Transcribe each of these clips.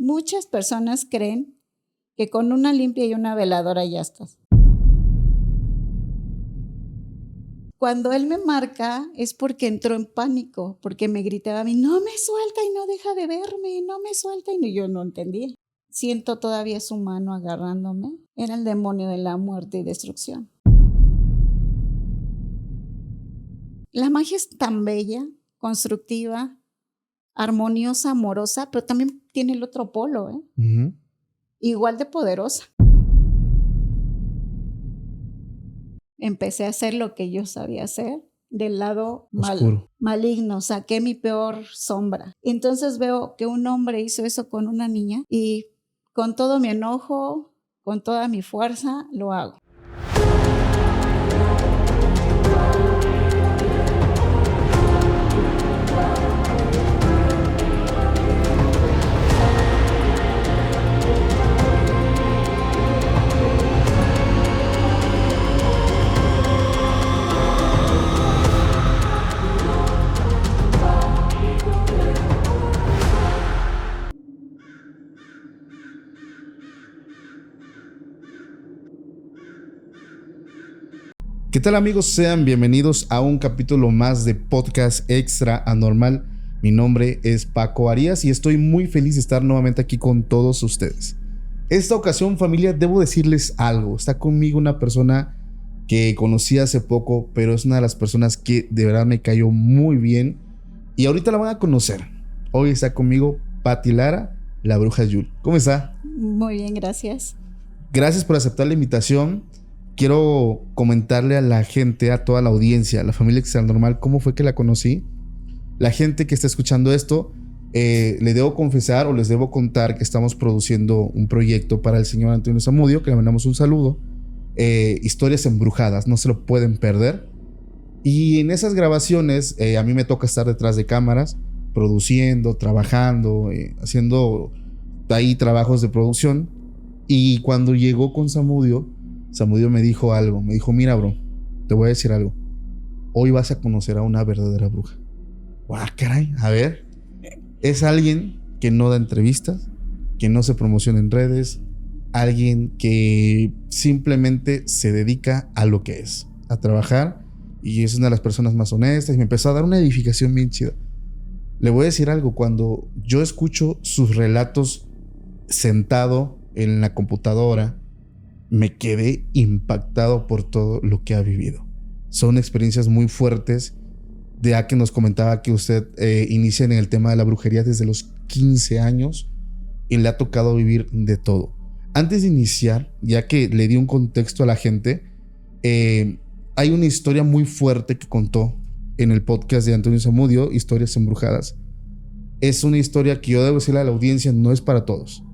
Muchas personas creen que con una limpia y una veladora ya estás. Cuando él me marca es porque entró en pánico, porque me gritaba a mí, no me suelta y no deja de verme, no me suelta. Y yo no entendía. Siento todavía su mano agarrándome. Era el demonio de la muerte y destrucción. La magia es tan bella, constructiva, armoniosa, amorosa, pero también tiene el otro polo, ¿eh? Uh-huh. Igual de poderosa. Empecé a hacer lo que yo sabía hacer, del lado maligno, saqué mi peor sombra. Entonces veo que un hombre hizo eso con una niña y con todo mi enojo, con toda mi fuerza, lo hago. ¿Qué tal, amigos? Sean bienvenidos a un capítulo más de Podcast Extra Anormal. Mi nombre es Paco Arias y estoy muy feliz de estar nuevamente aquí con todos ustedes. Esta ocasión, familia, debo decirles algo. Está conmigo una persona que conocí hace poco, pero es una de las personas que de verdad me cayó muy bien y ahorita la van a conocer. Hoy está conmigo Pati Lara, la bruja Yul. ¿Cómo está? Muy bien, gracias. Gracias por aceptar la invitación. Quiero comentarle a la gente, a toda la audiencia, a la familia Extra Normal, cómo fue que la conocí. La gente que está escuchando esto, le debo confesar o les debo contar que estamos produciendo un proyecto para el señor Antonio Zamudio, que le mandamos un saludo. Historias embrujadas, no se lo pueden perder. Y en esas grabaciones, a mí me toca estar detrás de cámaras, produciendo, trabajando, haciendo ahí trabajos de producción. Y cuando llegó con Zamudio me dijo algo. Me dijo, mira, bro, te voy a decir algo. Hoy vas a conocer a una verdadera bruja. ¡Guau, caray! A ver. Es alguien que no da entrevistas, que no se promociona en redes, alguien que simplemente se dedica a lo que es, a trabajar, y es una de las personas más honestas. Y me empezó a dar una edificación bien chida. Le voy a decir algo. Cuando yo escucho sus relatos sentado en la computadora, me quedé impactado por todo lo que ha vivido. Son experiencias muy fuertes. Ya que nos comentaba que usted inicia en el tema de la brujería desde los 15 años y le ha tocado vivir de todo. Antes de iniciar, ya que le di un contexto a la gente, hay una historia muy fuerte que contó en el podcast de Antonio Zamudio, Historias Embrujadas. Es una historia que yo debo decirle a la audiencia, no es para todos.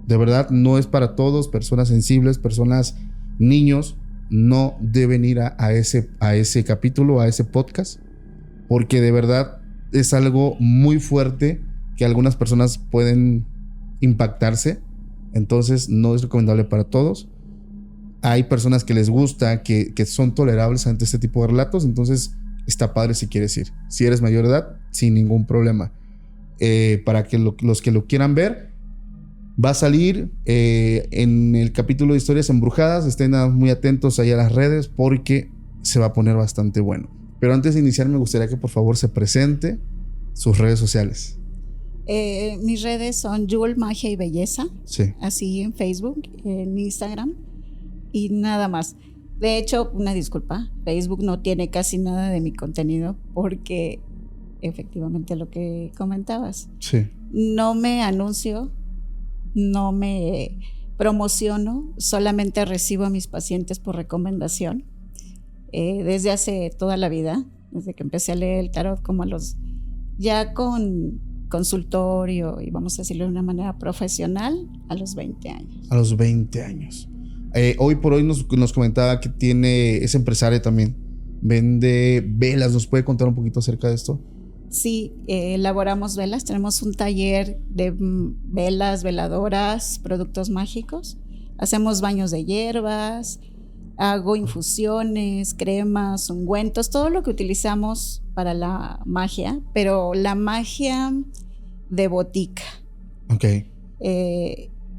De verdad, no es para todos. Personas sensibles, personas, niños, no deben ir a ese capítulo, a ese podcast, porque de verdad es algo muy fuerte que algunas personas pueden impactarse. Entonces no es recomendable para todos. Hay personas que les gusta, que son tolerables ante este tipo de relatos. Entonces está padre si quieres ir. Si eres mayor de edad, sin ningún problema. Para que los que lo quieran ver, va a salir en el capítulo de Historias Embrujadas. Estén muy atentos ahí a las redes porque se va a poner bastante bueno. Pero antes de iniciar, me gustaría que por favor se presente sus redes sociales. Mis redes son Yul Magia y Belleza. Sí. Así en Facebook, en Instagram y nada más. De hecho, una disculpa, Facebook no tiene casi nada de mi contenido porque efectivamente lo que comentabas. Sí. No me anuncio, no me promociono, solamente recibo a mis pacientes por recomendación. Desde hace toda la vida, desde que empecé a leer el tarot, como ya con consultorio y vamos a decirlo de una manera profesional, a los 20 años. A los 20 años. Hoy por hoy nos comentaba que es empresaria también, vende velas. ¿Nos puede contar un poquito acerca de esto? Sí, elaboramos velas, tenemos un taller de velas, veladoras, productos mágicos, hacemos baños de hierbas, hago infusiones, cremas, ungüentos, todo lo que utilizamos para la magia, pero la magia de botica. Ok.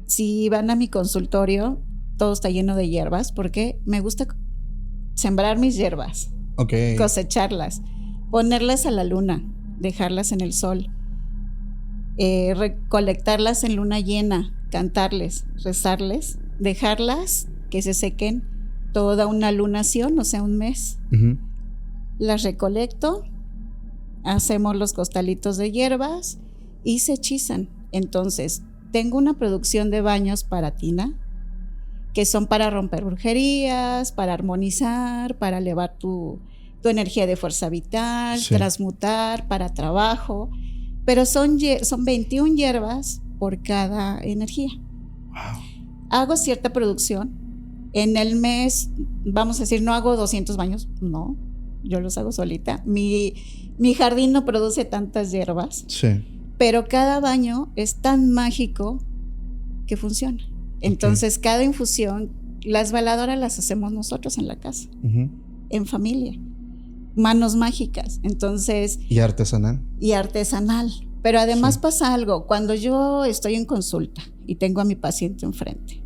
Si van a mi consultorio, todo está lleno de hierbas porque me gusta sembrar mis hierbas, cosecharlas, ponerlas a la luna, dejarlas en el sol, recolectarlas en luna llena, cantarles, rezarles, dejarlas que se sequen toda una lunación, o sea, un mes. Las recolecto, hacemos los costalitos de hierbas y se hechizan. Entonces, tengo una producción de baños para tina, que son para romper brujerías, para armonizar, para elevar tu energía de fuerza vital, transmutar, para trabajo, pero son 21 hierbas por cada energía. Wow. Hago cierta producción. En el mes, vamos a decir, no hago 200 baños, no, yo los hago solita. Mi jardín no produce tantas hierbas, pero cada baño es tan mágico que funciona. Entonces, cada infusión, las baladoras las hacemos nosotros en la casa, en familia, manos mágicas. Entonces, ¿y artesanal? Y artesanal. Pero además pasa algo, cuando yo estoy en consulta y tengo a mi paciente enfrente.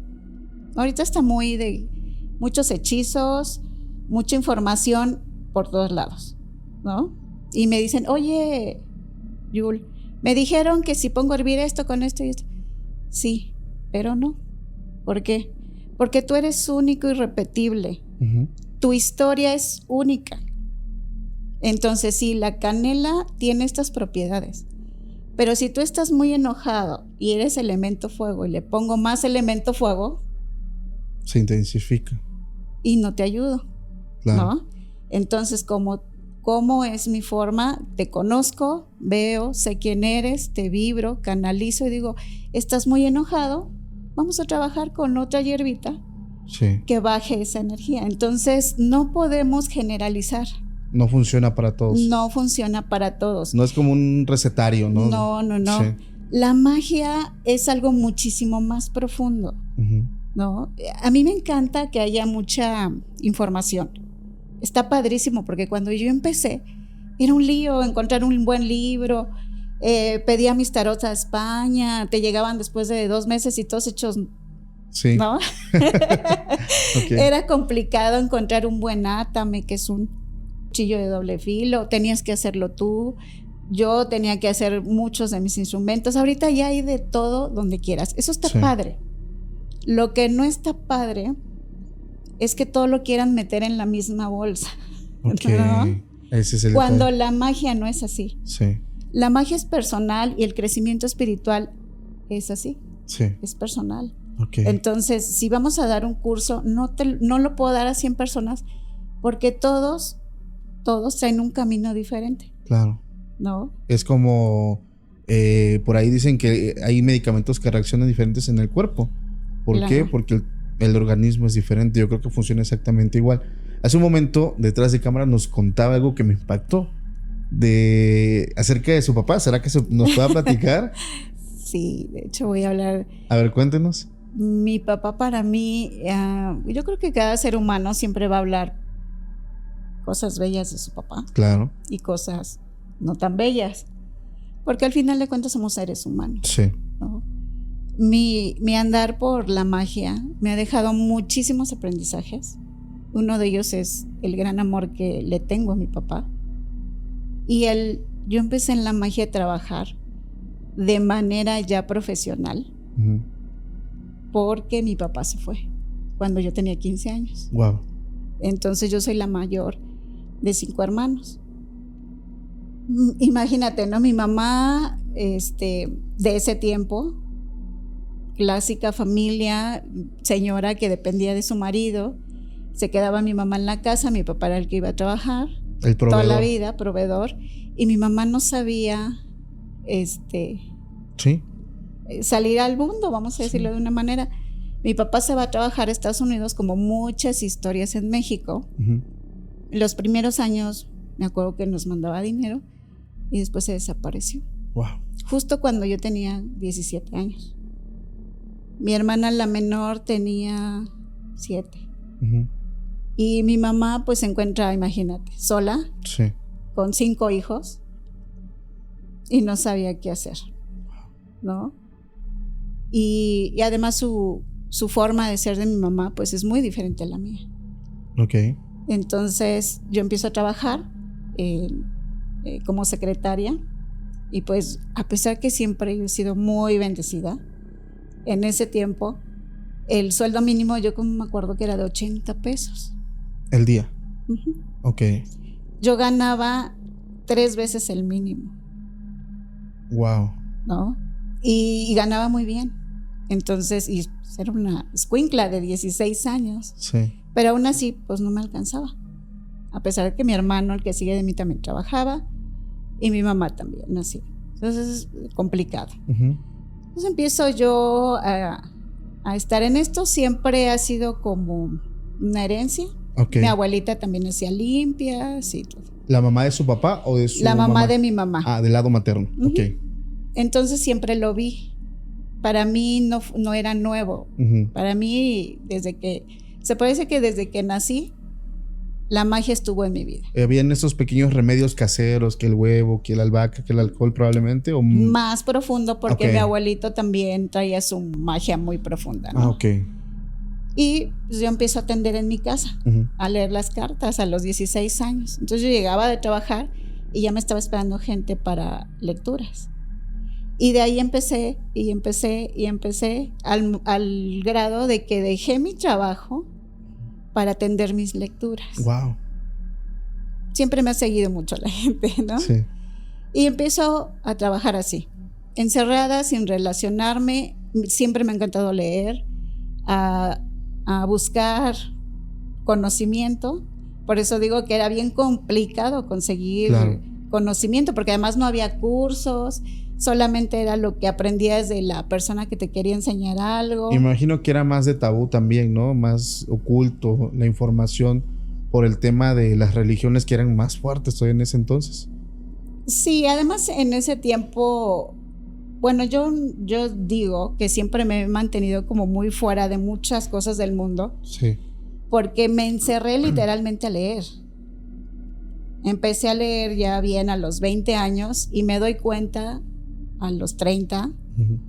Ahorita está muy de muchos hechizos, mucha información por todos lados, ¿no? Y me dicen, oye, Yul, me dijeron que si pongo a hervir esto con esto y esto. Sí, pero no. ¿Por qué? Porque tú eres único y irrepetible. Tu historia es única. Entonces, sí, la canela tiene estas propiedades. Pero si tú estás muy enojado y eres elemento fuego y le pongo más elemento fuego, se intensifica. Y no te ayudo. Claro. ¿No? Entonces, ¿cómo es mi forma? Te conozco, veo, sé quién eres, te vibro, canalizo y digo, estás muy enojado, vamos a trabajar con otra hierbita que baje esa energía. Entonces, no podemos generalizar. No funciona para todos. No funciona para todos. No es como un recetario, ¿no? No. Sí. La magia es algo muchísimo más profundo, ¿no? A mí me encanta que haya mucha información. Está padrísimo porque cuando yo empecé era un lío encontrar un buen libro. Pedía mis tarots a España, te llegaban después de 2 meses y todos hechos, ¿no? Era complicado encontrar un buen átame, que es un cuchillo de doble filo. Tenías que hacerlo tú. Yo tenía que hacer muchos de mis instrumentos. Ahorita ya hay de todo donde quieras. Eso está padre. Lo que no está padre es que todo lo quieran meter en la misma bolsa. ¿No? Ese es el Cuando detalle. la magia no es así. La magia es personal y el crecimiento espiritual es así. Es personal. Entonces, si vamos a dar un curso, no lo puedo dar a 100 personas porque todos traen un camino diferente. Claro. ¿No? Es como, por ahí dicen que hay medicamentos que reaccionan diferentes en el cuerpo. ¿Por qué? Porque el organismo es diferente. Yo creo que funciona exactamente igual. Hace un momento, detrás de cámara, nos contaba algo que me impactó acerca de su papá. ¿Será que nos pueda platicar? Sí, de hecho voy a hablar. A ver, cuéntenos. Mi papá para mí, yo creo que cada ser humano siempre va a hablar cosas bellas de su papá. Claro. Y cosas no tan bellas. Porque al final de cuentas somos seres humanos. ¿No? Mi andar por la magia me ha dejado muchísimos aprendizajes. Uno de ellos es el gran amor que le tengo a mi papá. Y yo empecé en la magia a trabajar de manera ya profesional porque mi papá se fue cuando yo tenía 15 años. Wow. Entonces yo soy la mayor de 5 hermanos. Imagínate, ¿no? Mi mamá, de ese tiempo, clásica familia, señora que dependía de su marido, se quedaba mi mamá en la casa, mi papá era el que iba a trabajar, el proveedor. Toda la vida, proveedor, y mi mamá no sabía, salir al mundo, vamos a decirlo de una manera. Mi papá se va a trabajar a Estados Unidos, como muchas historias en México. Los primeros años, me acuerdo que nos mandaba dinero y después se desapareció. Wow. Justo cuando yo tenía 17 años. Mi hermana, la menor, tenía 7. Y mi mamá, pues, se encuentra, imagínate, sola, con 5 hijos y no sabía qué hacer, ¿no? Y además su forma de ser de mi mamá pues es muy diferente a la mía. Ok. Entonces yo empiezo a trabajar como secretaria y pues a pesar que siempre he sido muy bendecida, en ese tiempo el sueldo mínimo yo como me acuerdo que era de 80 pesos. ¿El día? Uh-huh. Ok. Yo ganaba 3 veces el mínimo. Wow. ¿No? Y ganaba muy bien. Entonces, y era una escuincla de 16 años. Sí. Pero aún así, pues no me alcanzaba. A pesar de que mi hermano, el que sigue de mí, también trabajaba. Y mi mamá también, así. Entonces es complicado. Uh-huh. Entonces empiezo yo a estar en esto. Siempre ha sido como una herencia. Okay. Mi abuelita también hacía limpias y todo. ¿La mamá de su papá o de su La mamá de mi mamá. Ah, del lado materno. Uh-huh. Ok. Entonces siempre lo vi. Para mí no era nuevo. Uh-huh. Para mí, se parece que desde que nací, la magia estuvo en mi vida. ¿Habían esos pequeños remedios caseros, que el huevo, que la albahaca, que el alcohol probablemente? ¿O más profundo porque okay. Mi abuelito también traía su magia muy profunda, ¿no? Ah, ok. Y pues, yo empiezo a atender en mi casa, uh-huh, a leer las cartas a los 16 años. Entonces yo llegaba de trabajar y ya me estaba esperando gente para lecturas. Y de ahí empecé al grado de que dejé mi trabajo para atender mis lecturas. Wow. Siempre me ha seguido mucho la gente, ¿no? Sí. Y empiezo a trabajar así, encerrada, sin relacionarme. Siempre me ha encantado leer, a buscar conocimiento. Por eso digo que era bien complicado conseguir conocimiento, porque además no había cursos. Solamente era lo que aprendías de la persona que te quería enseñar algo. Imagino que era más de tabú también, ¿no? Más oculto la información por el tema de las religiones que eran más fuertes todavía en ese entonces. Sí, además en ese tiempo, bueno, yo digo que siempre me he mantenido como muy fuera de muchas cosas del mundo. Sí. Porque me encerré literalmente a leer. Empecé a leer ya bien a los 20 años y me doy cuenta a los 30, uh-huh,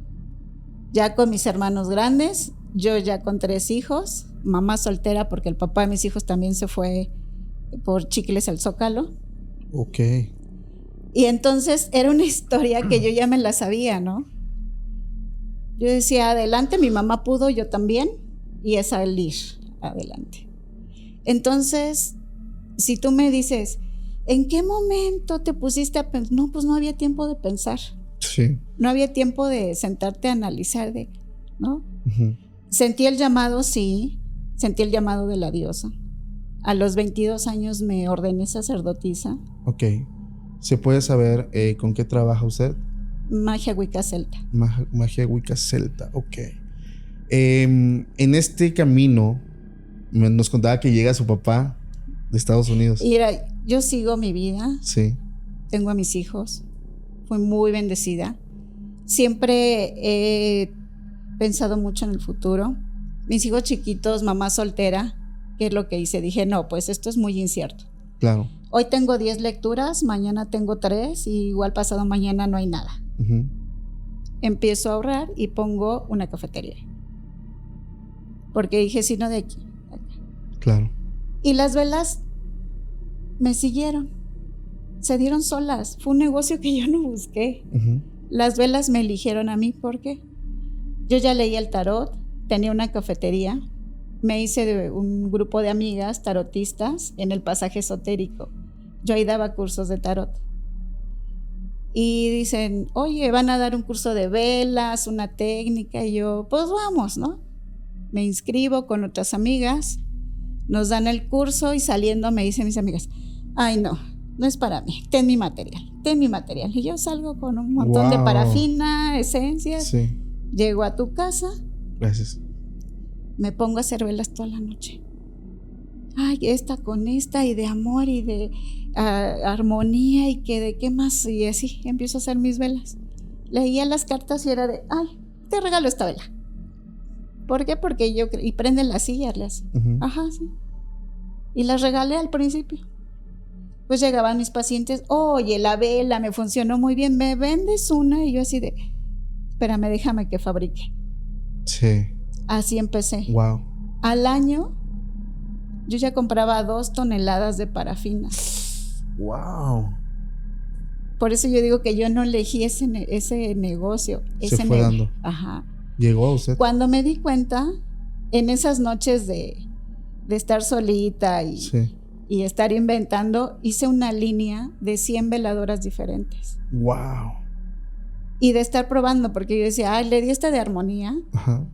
ya con mis hermanos grandes, yo ya con 3 hijos, mamá soltera porque el papá de mis hijos también se fue por chicles al Zócalo. Ok. Y entonces era una historia que yo ya me la sabía, ¿no? Yo decía, adelante, mi mamá pudo, yo también, y es salir adelante. Entonces, si tú me dices, ¿en qué momento te pusiste a pensar? No, pues no había tiempo de pensar. Sí. No había tiempo de sentarte a analizar, ¿no? Uh-huh. Sentí el llamado, sí. Sentí el llamado de la diosa. A los 22 años me ordené sacerdotisa. Ok. ¿Se puede saber con qué trabaja usted? Magia Wicca Celta. Magia Wicca Celta, ok. En este camino, nos contaba que llega su papá de Estados Unidos. Y yo sigo mi vida. Sí. Tengo a mis hijos. Fui muy bendecida. Siempre he pensado mucho en el futuro. Mis hijos chiquitos, mamá soltera, ¿qué es lo que hice? Dije, no, pues esto es muy incierto. Claro. Hoy tengo 10 lecturas, mañana tengo 3 y igual pasado mañana no hay nada. Uh-huh. Empiezo a ahorrar y pongo una cafetería. Porque dije, si no de aquí. Claro. Y las velas me siguieron. Se dieron solas. Fue un negocio que yo no busqué. Uh-huh. Las velas me eligieron a mí. ¿Por qué? Yo ya leía el tarot, tenía una cafetería, me hice de un grupo de amigas tarotistas en el Pasaje Esotérico. Yo ahí daba cursos de tarot. Y dicen, oye, van a dar un curso de velas, una técnica. Y yo, pues vamos, ¿no? Me inscribo con otras amigas, nos dan el curso y saliendo me dicen mis amigas, ay no es para mí, ten mi material. Y yo salgo con un montón de parafina, esencias. Sí. Llego a tu casa. Gracias. Me pongo a hacer velas toda la noche. Ay, esta con esta, y de amor y de armonía, y que de qué más, y así empiezo a hacer mis velas. Leía las cartas y era de, ay, te regalo esta vela. ¿Por qué? Porque y prenden las sillas, uh-huh, ajá, sí. Y las regalé al principio. Pues llegaban mis pacientes, oye, la vela me funcionó muy bien, ¿me vendes una? Y yo así de, espérame, déjame que fabrique. Sí. Así empecé. Wow. Al año, yo ya compraba 2 toneladas de parafina. Wow. Por eso yo digo que yo no elegí ese negocio. Se fue dando. Ajá. Llegó a usted. Cuando me di cuenta, en esas noches de estar solita y estar inventando, hice una línea de 100 veladoras diferentes. Wow. Y de estar probando, porque yo decía, le di esta de armonía. Ajá.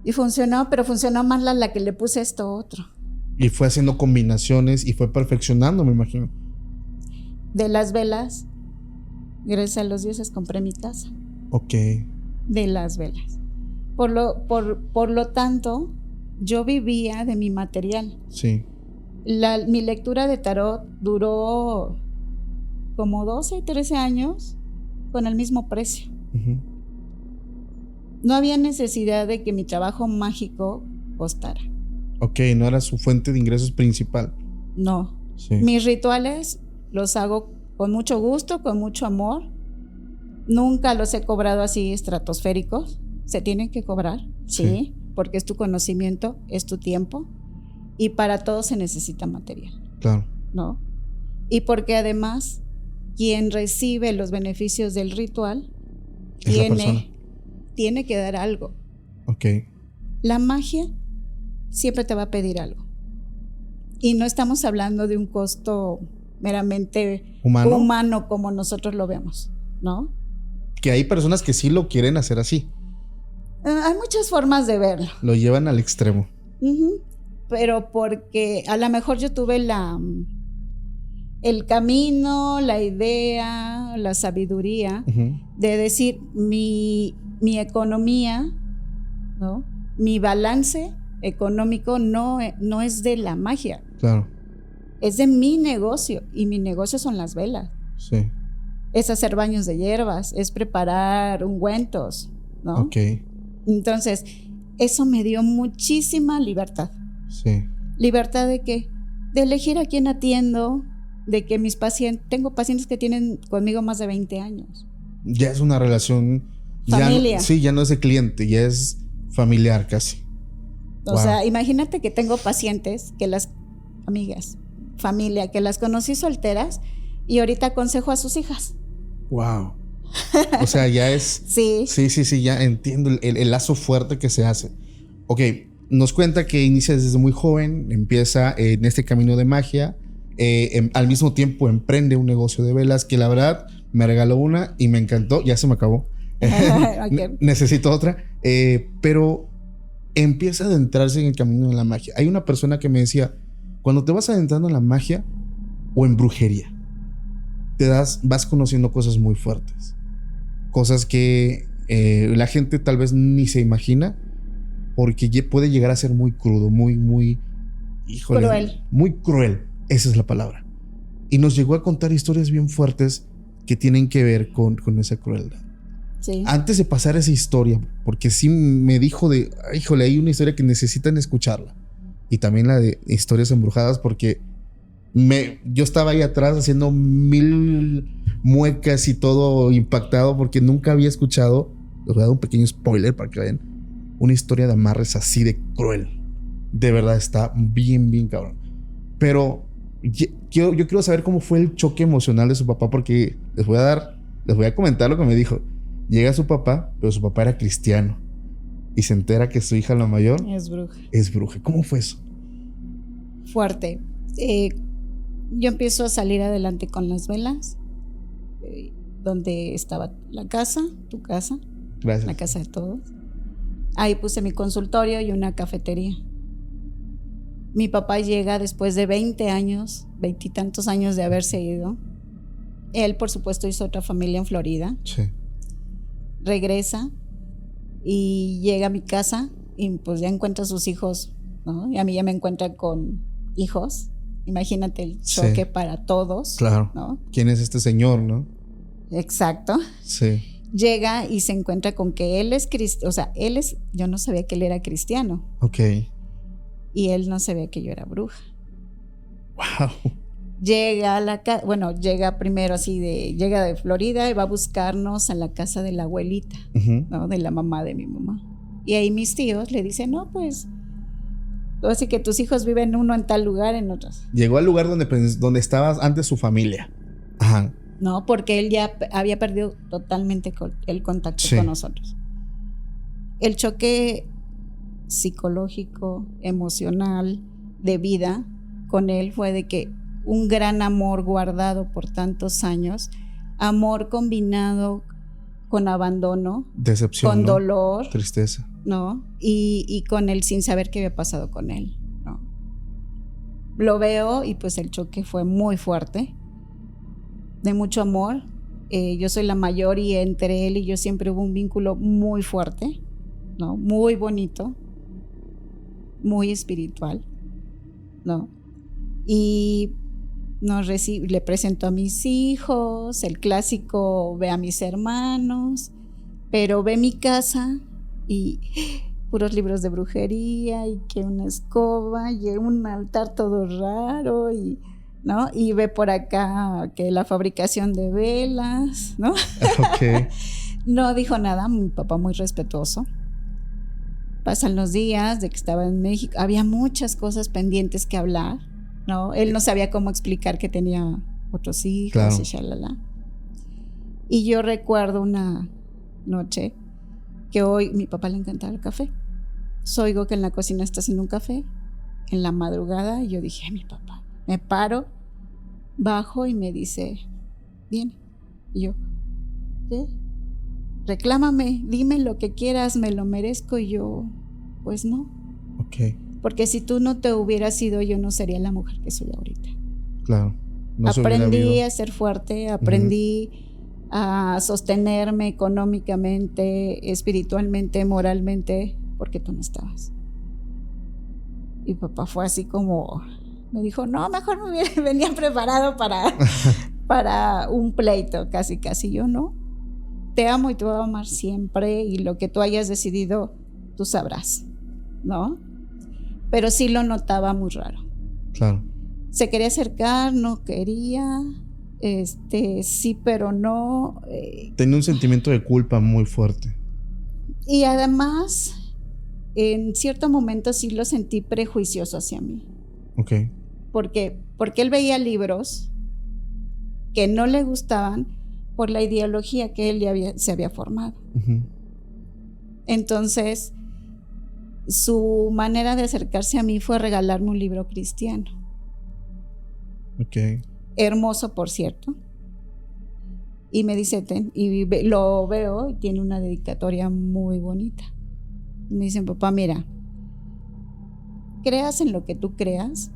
Y funcionó, pero funcionó más la que le puse esto otro. Y fue haciendo combinaciones y fue perfeccionando, me imagino. De las velas, gracias a los dioses compré mi taza. Ok. De las velas. Por lo tanto, yo vivía de mi material. Sí. Mi lectura de tarot duró como 12, 13 años con el mismo precio. Uh-huh. No había necesidad de que mi trabajo mágico costara. Ok, no era su fuente de ingresos principal. No. Sí. Mis rituales los hago con mucho gusto, con mucho amor. Nunca los he cobrado así estratosféricos. Se tienen que cobrar, sí, porque es tu conocimiento, es tu tiempo. Y para todo se necesita material. Claro. ¿No? Y porque además, quien recibe los beneficios del ritual tiene que dar algo. Ok. La magia siempre te va a pedir algo. Y no estamos hablando de un costo meramente humano como nosotros lo vemos, ¿no? Que hay personas que sí lo quieren hacer así. Hay muchas formas de verlo. Lo llevan al extremo. Uh-huh. Pero porque a lo mejor yo tuve el camino, la idea, la sabiduría de decir mi economía, ¿no? Mi balance económico no es de la magia. Claro. Es de mi negocio, y mi negocio son las velas. Sí. Es hacer baños de hierbas, es preparar ungüentos, ¿no? Ok. Entonces, eso me dio muchísima libertad. Sí. ¿Libertad de qué? De elegir a quién atiendo, de que tengo pacientes que tienen conmigo más de 20 años. Ya es una relación... Familia. Ya no es de cliente, ya es familiar casi. O sea, imagínate que tengo pacientes que las amigas, familia, que las conocí solteras y ahorita aconsejo a sus hijas. Wow. O sea, ya es... Sí, ya entiendo el lazo fuerte que se hace. Ok, nos cuenta que inicia desde muy joven, empieza en este camino de magia, al mismo tiempo emprende un negocio de velas que la verdad me regaló una y me encantó, ya se me acabó. Okay. Necesito otra, pero empieza a adentrarse en el camino de la magia. Hay una persona que me decía, cuando te vas adentrando en la magia o en brujería, vas conociendo cosas muy fuertes, cosas que la gente tal vez ni se imagina, porque puede llegar a ser muy crudo, muy cruel. Muy cruel, esa es la palabra. Y nos llegó a contar historias bien fuertes que tienen que ver con esa crueldad. Sí. Antes de pasar esa historia, porque sí me dijo híjole, hay una historia que necesitan escucharla. Y también la de historias embrujadas, porque yo estaba ahí atrás haciendo 1000 muecas y todo impactado, porque nunca había escuchado, les voy a dar un pequeño spoiler para que vean, una historia de amarres así de cruel. De verdad está bien, bien cabrón. Pero yo quiero saber cómo fue el choque emocional de su papá, porque les voy a comentar lo que me dijo. Llega su papá, pero su papá era cristiano, y se entera que su hija, la mayor, es bruja. ¿Cómo fue eso? Fuerte. Yo empiezo a salir adelante con las velas, donde estaba la casa, tu casa. Gracias. La casa de todos. Ahí puse mi consultorio y una cafetería. Mi papá llega después de 20 y tantos años de haberse ido. Él, por supuesto, hizo otra familia en Florida. Sí. Regresa y llega a mi casa y pues ya encuentra a sus hijos, ¿no? Y a mí ya me encuentra con hijos. Imagínate el choque para todos. Claro. ¿No? ¿Quién es este señor, no? Exacto. Sí. Llega y se encuentra con que él es cristiano. O sea, yo no sabía que él era cristiano. Ok. Y él no sabía que yo era bruja. Wow. Llega primero llega de Florida y va a buscarnos a la casa de la abuelita, ¿no? De la mamá de mi mamá. Y ahí mis tíos le dicen, no, pues, así que tus hijos viven uno en tal lugar, en otros. Llegó al lugar donde estaba antes su familia. Ajá. No, porque él ya había perdido totalmente el contacto con nosotros. El choque psicológico, emocional, de vida con él fue de que un gran amor guardado por tantos años, amor combinado con abandono, decepción, con ¿no? dolor, tristeza, ¿no? Y con él sin saber qué había pasado con él, ¿no? Lo veo y pues el choque fue muy fuerte, de mucho amor. Yo soy la mayor y entre él y yo siempre hubo un vínculo muy fuerte, ¿no? Muy bonito, muy espiritual, ¿no? Y le presento a mis hijos, el clásico ve a mis hermanos, pero ve mi casa y puros libros de brujería y que una escoba y un altar todo raro y, ¿no? Y ve por acá que la fabricación de velas, ¿no? Okay. No dijo nada, mi papá muy respetuoso. Pasan los días de que estaba en México, había muchas cosas pendientes que hablar, ¿no? Él no sabía cómo explicar que tenía otros hijos, claro. Y shalala. Y yo recuerdo una noche que hoy mi papá le encantaba el café. Oigo que en la cocina está haciendo un café en la madrugada y yo dije, mi papá. Me paro, bajo y me dice, viene. Y yo, ¿qué? Reclámame, dime lo que quieras, me lo merezco. Y yo, pues no. Ok. Porque si tú no te hubieras ido, yo no sería la mujer que soy ahorita. Claro. No aprendí a ser fuerte, aprendí a sostenerme económicamente, espiritualmente, moralmente, porque tú no estabas. Y papá fue así como, me dijo, no, mejor me venía preparado para un pleito, casi. Yo no. Te amo y te voy a amar siempre y lo que tú hayas decidido, tú sabrás, ¿no? Pero sí lo notaba muy raro. Claro. Se quería acercar, no quería, sí, pero no. Tenía un sentimiento de culpa muy fuerte. Y además, en cierto momento sí lo sentí prejuicioso hacia mí. Ok. Porque él veía libros que no le gustaban por la ideología que él ya se había formado. Uh-huh. Entonces, su manera de acercarse a mí fue regalarme un libro cristiano. Okay. Hermoso, por cierto. Y me dice, lo veo y tiene una dedicatoria muy bonita. Me dicen, papá, mira, creas en lo que tú creas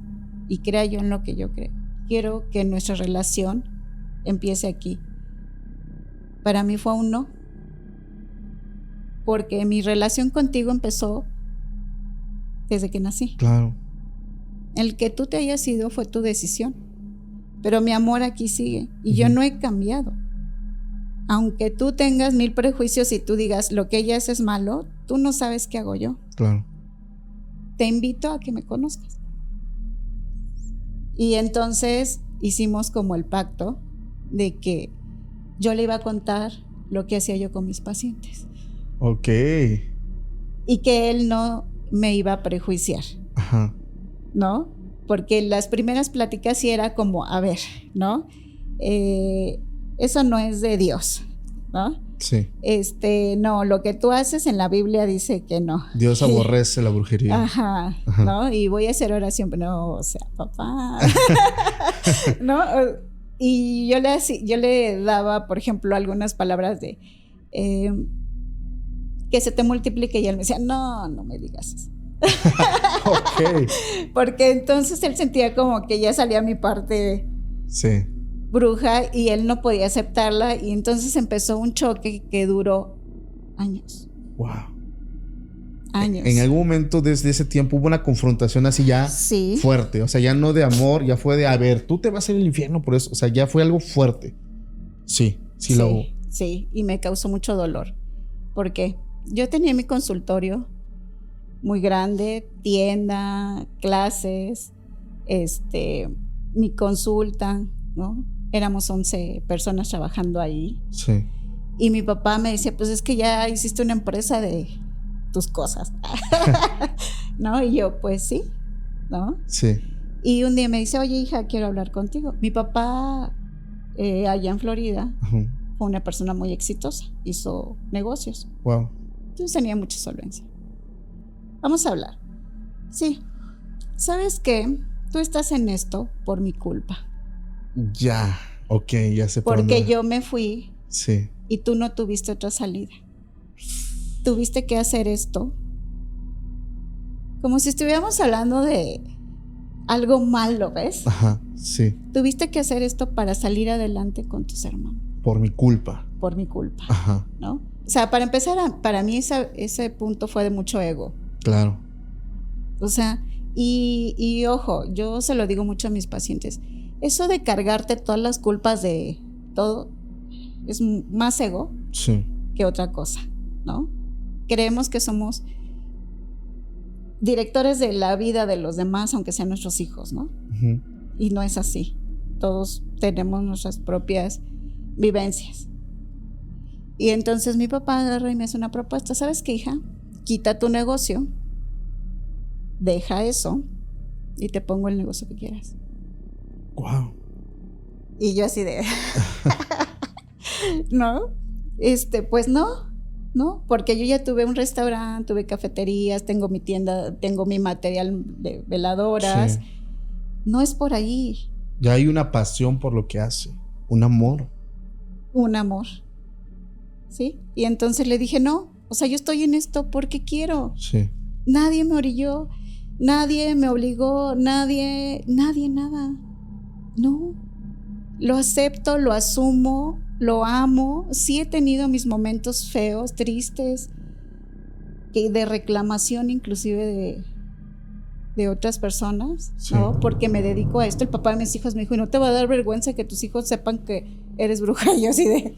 y crea yo en lo que yo creo. Quiero que nuestra relación empiece aquí. Para mí fue un no, porque mi relación contigo empezó desde que nací. Claro. El que tú te hayas ido fue tu decisión, pero mi amor aquí sigue y yo no he cambiado. Aunque tú tengas 1000 prejuicios y tú digas lo que ella hace es malo, tú no sabes qué hago yo. Claro. Te invito a que me conozcas. Y entonces hicimos como el pacto de que yo le iba a contar lo que hacía yo con mis pacientes. Ok. Y que él no me iba a prejuiciar. Ajá. ¿No? Porque las primeras pláticas sí era como, a ver, ¿no? Eso no es de Dios, ¿no? Sí. No, lo que tú haces en la Biblia dice que no. Dios aborrece la brujería. Ajá, ¿no? Y voy a hacer oración, pero no, o sea, papá. ¿No? Y yo le daba, por ejemplo, algunas palabras de que se te multiplique y él me decía, no me digas eso. Ok. Porque entonces él sentía como que ya salía mi parte bruja y él no podía aceptarla y entonces empezó un choque que duró años. Wow. Años. En algún momento desde ese tiempo hubo una confrontación así ya fuerte, o sea, ya no de amor, ya fue de, a ver, tú te vas a ir al infierno por eso, o sea, ya fue algo fuerte. Sí, lo hubo. Sí, y me causó mucho dolor, porque yo tenía mi consultorio muy grande, tienda, clases, mi consulta, ¿no? Éramos 11 personas trabajando ahí. Sí. Y mi papá me decía, pues es que ya hiciste una empresa de tus cosas. ¿No? Y yo, pues sí, ¿no? Sí. Y un día me dice, oye, hija, quiero hablar contigo. Mi papá, allá en Florida, Ajá. fue una persona muy exitosa, hizo negocios. Wow. Entonces tenía mucha solvencia. Vamos a hablar. Sí. ¿Sabes qué? Tú estás en esto por mi culpa. Ya. Ok, ya sé por Porque dónde. yo me fui Sí. y tú no tuviste otra salida. Tuviste que hacer esto. Como si estuviéramos hablando de algo malo, ¿ves? Ajá. Sí. Tuviste que hacer esto para salir adelante con tus hermanos. Por mi culpa. Por mi culpa. Ajá. ¿No? O sea, para empezar, para mí ese punto fue de mucho ego. Claro. O sea, y ojo, yo se lo digo mucho a mis pacientes. Eso de cargarte todas las culpas de todo es más ego Sí. que otra cosa, ¿no? Creemos que somos directores de la vida de los demás, aunque sean nuestros hijos, ¿no? Ujú. Y no es así. Todos tenemos nuestras propias vivencias. Y entonces mi papá agarra y me hace una propuesta. ¿Sabes qué, hija? Quita tu negocio, deja eso y te pongo el negocio que quieras. Wow. Y yo así de... ¿No? Pues no, porque yo ya tuve un restaurante, tuve cafeterías, tengo mi tienda, tengo mi material de veladoras. Sí. No es por ahí. Ya hay una pasión por lo que hace. Un amor. Un amor. ¿Sí? Y entonces le dije, no, o sea, yo estoy en esto porque quiero. Sí. Nadie me orilló, nadie me obligó, nadie, nada. No. Lo acepto, lo asumo, lo amo. Sí he tenido mis momentos feos, tristes, de reclamación inclusive de otras personas, Sí. ¿no? Porque me dedico a esto. El papá de mis hijos me dijo, ¿y no te va a dar vergüenza que tus hijos sepan que eres bruja? Y yo así de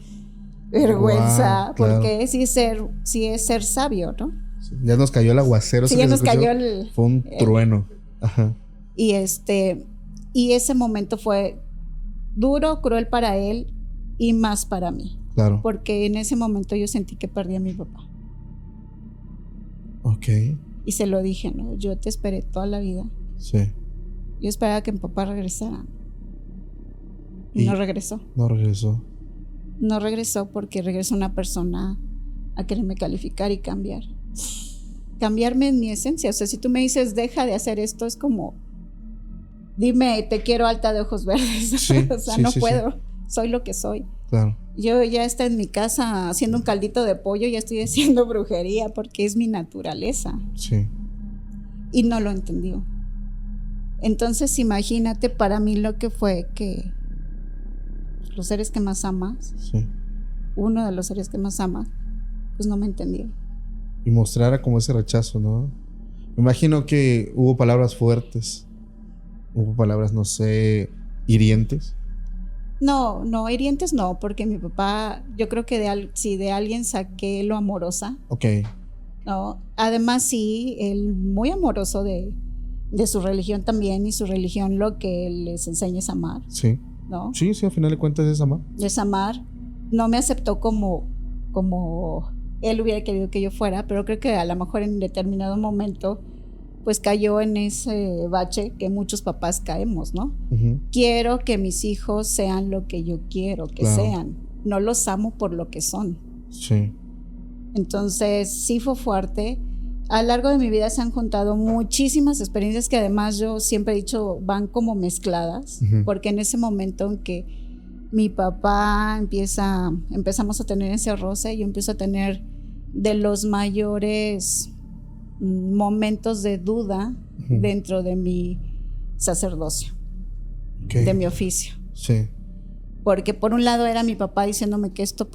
vergüenza, Wow, claro. porque sí es ser sabio, ¿no? Sí. Ya nos cayó el aguacero. Sí, ¿eso ya que nos se escuchó? cayó Fue un trueno. Ajá. y ese momento fue duro, cruel para él y más para mí, Claro. porque en ese momento yo sentí que perdí a mi papá. Ok. Y se lo dije, ¿no? Yo te esperé toda la vida. Sí. Yo esperaba que mi papá regresara. Y no regresó. No regresó. No regresó porque regresó una persona a quererme calificar y cambiar. Cambiarme en mi esencia. O sea, si tú me dices, deja de hacer esto, es como, dime, te quiero alta de ojos verdes. Sí, o sea, sí, no sí, puedo. sí. Soy lo que soy. Claro. Yo ya estoy en mi casa haciendo un caldito de pollo, ya estoy haciendo brujería porque es mi naturaleza. Sí. Y no lo entendió. Entonces imagínate para mí lo que fue que los seres que más amas, Sí. uno de los seres que más amas, pues no me entendió. Y mostrara como ese rechazo, ¿no? Me imagino que hubo palabras fuertes. Hubo palabras, no sé, hirientes. No, hirientes no, porque mi papá, yo creo que si de alguien saqué lo amorosa, Ok. ¿no? Además sí, él muy amoroso de su religión también, y su religión lo que les enseña es amar, Sí. ¿no? Sí, sí, al final de cuentas es amar. Es amar. No me aceptó como él hubiera querido que yo fuera, pero creo que a lo mejor en determinado momento pues cayó en ese bache que muchos papás caemos, ¿no? Ujú. Quiero que mis hijos sean lo que yo quiero que Claro. sean, no los amo por lo que son. Sí. Entonces sí fue fuerte. A lo largo de mi vida se han juntado muchísimas experiencias que además yo siempre he dicho van como mezcladas, Ujú. porque en ese momento en que mi papá empezamos a tener ese roce, yo empiezo a tener de los mayores momentos de duda Ujú. dentro de mi sacerdocio, Ok. de mi oficio. Sí. Porque por un lado era mi papá diciéndome que esto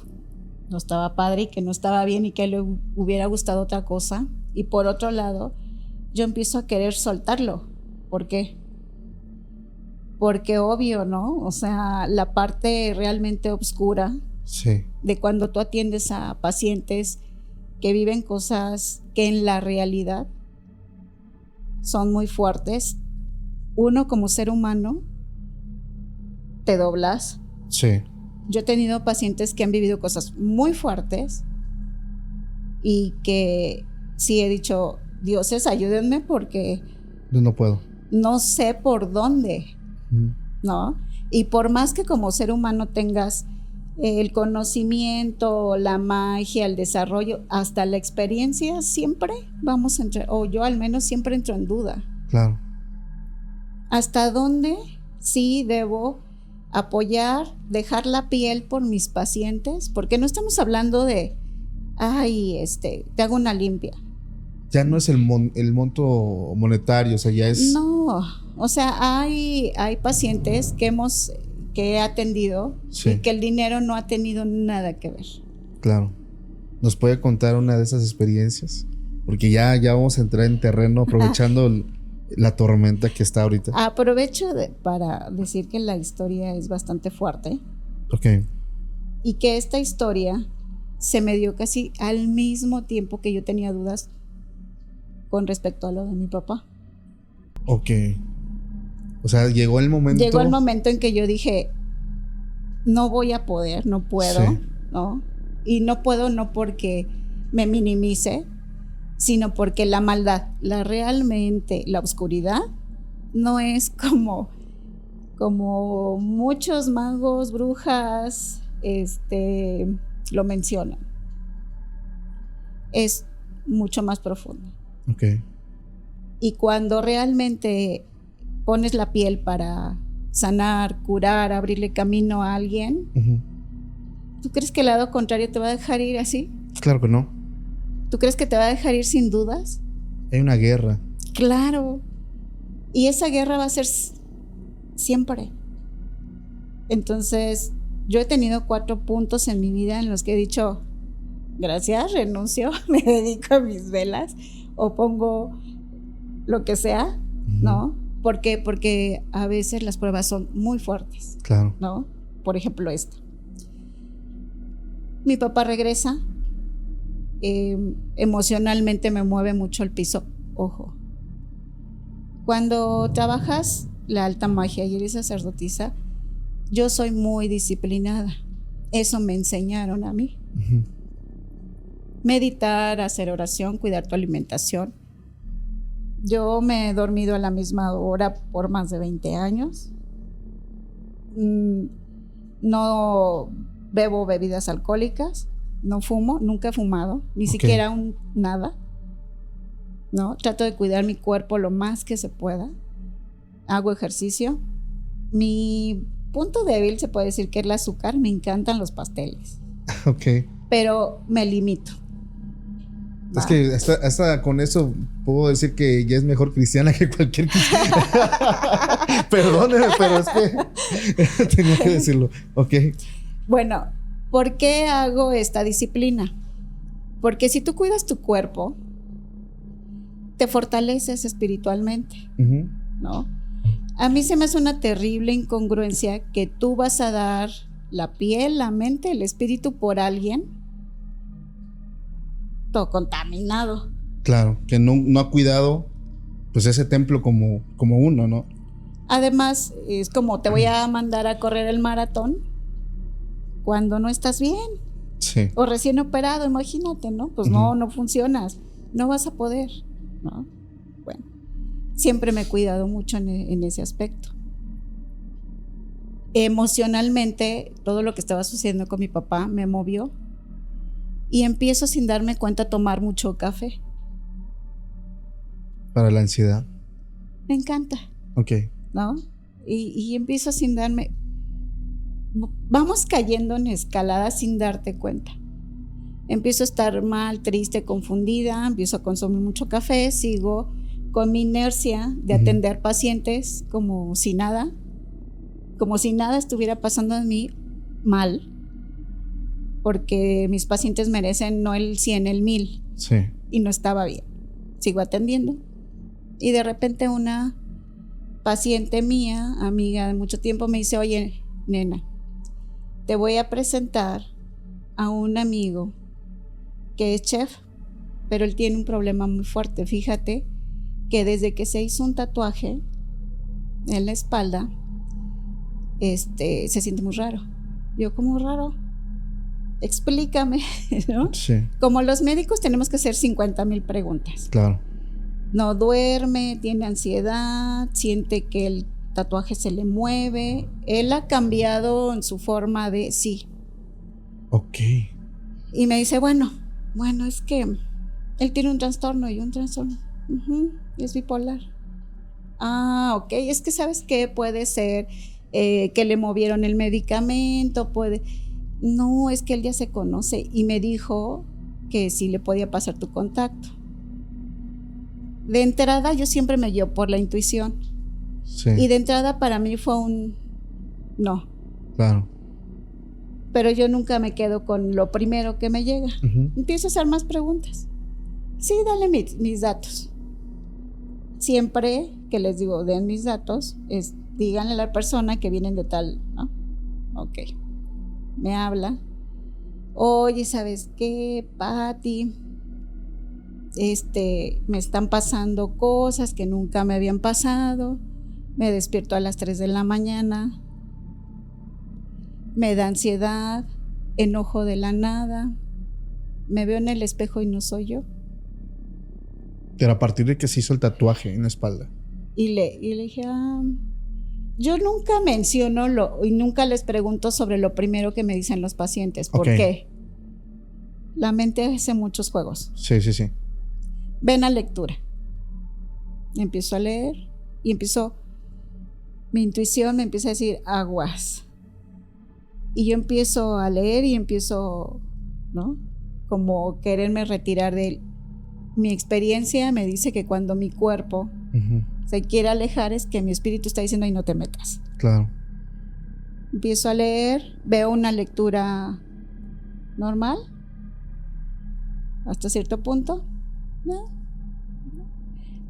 no estaba padre y que no estaba bien y que le hubiera gustado otra cosa. Y por otro lado, yo empiezo a querer soltarlo. ¿Por qué? Porque obvio, ¿no? O sea, la parte realmente oscura Sí. de cuando tú atiendes a pacientes que viven cosas que en la realidad son muy fuertes, uno como ser humano te doblas. Sí. Yo he tenido pacientes que han vivido cosas muy fuertes y que sí he dicho, dioses, ayúdenme porque Yo no puedo. no sé por dónde, ¿no? Y por más que como ser humano tengas el conocimiento, la magia, el desarrollo, hasta la experiencia, siempre vamos a entrar, o yo al menos siempre entro en duda. Claro. ¿Hasta dónde sí debo apoyar, dejar la piel por mis pacientes? Porque no estamos hablando de, te hago una limpia. Ya no es el monto monetario, o sea, ya es... No, o sea, hay pacientes que he atendido, sí, y que el dinero no ha tenido nada que ver. Claro. ¿Nos puede contar una de esas experiencias? Porque ya vamos a entrar en terreno aprovechando la tormenta que está ahorita. Aprovecho para decir que la historia es bastante fuerte. Ok. Y que esta historia se me dio casi al mismo tiempo que yo tenía dudas con respecto a lo de mi papá. Ok. O sea, llegó el momento en que yo dije, no voy a poder, no puedo, sí, ¿no? Y no puedo no porque me minimice, sino porque la maldad, realmente la oscuridad, no es como muchos magos, brujas, lo mencionan. Es mucho más profundo. Okay. Y cuando realmente pones la piel para sanar, curar, abrirle camino a alguien, ¿tú crees que el lado contrario te va a dejar ir así? Claro que no. ¿Tú crees que te va a dejar ir sin dudas? Hay una guerra. Claro. Y esa guerra va a ser siempre. Entonces, yo he tenido 4 puntos en mi vida en los que he dicho, gracias, renuncio, me dedico a mis velas o pongo lo que sea, ¿no? ¿Por qué? Porque a veces las pruebas son muy fuertes. Claro. ¿No? Por ejemplo, esta. Mi papá regresa. Emocionalmente me mueve mucho el piso. Ojo. Cuando trabajas la alta magia y eres sacerdotisa, yo soy muy disciplinada. Eso me enseñaron a mí. Meditar, hacer oración, cuidar tu alimentación. Yo me he dormido a la misma hora por más de 20 años. No bebo bebidas alcohólicas, no fumo, nunca he fumado, ni siquiera nada. ¿No? Trato de cuidar mi cuerpo lo más que se pueda. Hago ejercicio. Mi punto débil se puede decir que es el azúcar. Me encantan los pasteles. Ok. Pero me limito. Es que hasta con eso puedo decir que ya es mejor cristiana que cualquier cristiana. Perdóneme, pero es que tenía que decirlo. Ok. Bueno, ¿por qué hago esta disciplina? Porque si tú cuidas tu cuerpo, te fortaleces espiritualmente, ¿no? A mí se me hace una terrible incongruencia que tú vas a dar la piel, la mente, el espíritu por alguien todo contaminado. Claro, que no ha cuidado pues ese templo como uno, ¿no? Además, es como te voy a mandar a correr el maratón cuando no estás bien. Sí. O recién operado, imagínate, ¿no? Pues no funcionas, no vas a poder, ¿no? Bueno, siempre me he cuidado mucho en ese aspecto. Emocionalmente, todo lo que estaba sucediendo con mi papá me movió. Y empiezo sin darme cuenta a tomar mucho café. Para la ansiedad. Me encanta. Ok. ¿No? Y empiezo sin darme... Vamos cayendo en escalada sin darte cuenta. Empiezo a estar mal, triste, confundida, empiezo a consumir mucho café, sigo con mi inercia de atender pacientes como si nada estuviera pasando en mí mal. Porque mis pacientes merecen no el 100, el 1000. Sí. Y no estaba bien. Sigo atendiendo. Y de repente una paciente mía, amiga de mucho tiempo, me dice, oye, nena, te voy a presentar a un amigo que es chef, pero él tiene un problema muy fuerte. Fíjate que desde que se hizo un tatuaje en la espalda, se siente muy raro. Yo, ¿cómo raro? explícame, ¿no? Sí, Como los médicos tenemos que hacer 50,000 preguntas. claro. No duerme, tiene ansiedad, siente que el tatuaje se le mueve. Él ha cambiado en su forma de sí. Ok. Y me dice, bueno, es que él tiene un trastorno y un trastorno. Es bipolar. Ah, ok, es que sabes qué puede ser que le movieron el medicamento, puede. No, es que él ya se conoce y me dijo que sí le podía pasar tu contacto. De entrada yo siempre me guío por la intuición Sí, y de entrada para mí fue un no, claro. pero yo nunca me quedo con lo primero que me llega. Ujú. Empiezo a hacer más preguntas. Sí, dale mis datos. Siempre que les digo, den mis datos, díganle a la persona que vienen de tal, ¿no? Ok. Me habla. Oye, ¿sabes qué, Pati? Me están pasando cosas que nunca me habían pasado. Me despierto a las 3 de la mañana. Me da ansiedad, enojo de la nada. Me veo en el espejo y no soy yo. Pero a partir de que se hizo el tatuaje en la espalda. Y le dije, yo nunca menciono y nunca les pregunto sobre lo primero que me dicen los pacientes. ¿Por Ok. qué? La mente hace muchos juegos. Sí, sí, sí. Ven a lectura. Empiezo a leer y mi intuición me empieza a decir aguas. Y yo empiezo a leer y empiezo, ¿no? Como quererme retirar de él. Mi experiencia me dice que cuando mi cuerpo se quiere alejar es que mi espíritu está diciendo, ay, no te metas. Claro. Empiezo a leer, veo una lectura normal, hasta cierto punto. ¿No?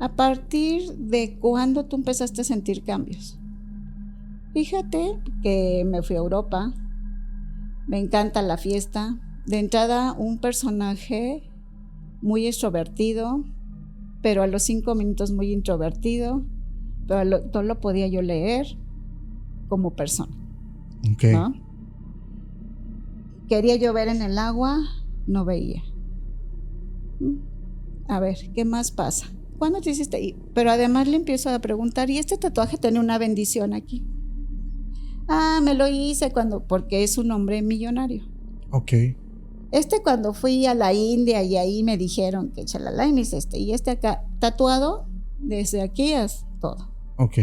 ¿A partir de cuándo tú empezaste a sentir cambios? Fíjate que me fui a Europa, me encanta la fiesta. De entrada, un personaje muy extrovertido, pero a los 5 minutos muy introvertido, pero todo lo podía yo leer como persona. Ok. ¿No? Quería yo ver en el agua, no veía. A ver, ¿qué más pasa? ¿Cuándo te hiciste? Pero además le empiezo a preguntar, ¿y este tatuaje tiene una bendición aquí? Me lo hice porque es un hombre millonario. Ok. Cuando fui a la India y ahí me dijeron que chalala, y me hice y acá, tatuado desde aquí es todo. Ok.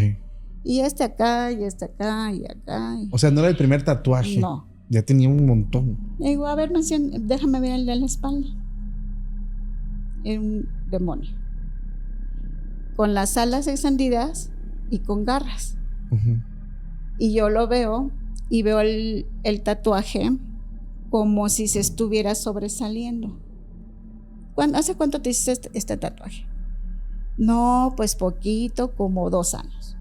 Y acá, y acá, y acá. O sea, no era el primer tatuaje. No. Ya tenía un montón. Y digo, a ver, déjame ver el de la espalda. Era un demonio. Con las alas extendidas y con garras. Y yo lo veo y veo el tatuaje como si se estuviera sobresaliendo. ¿Hace cuánto te hiciste este tatuaje? No, pues poquito, como 2 años.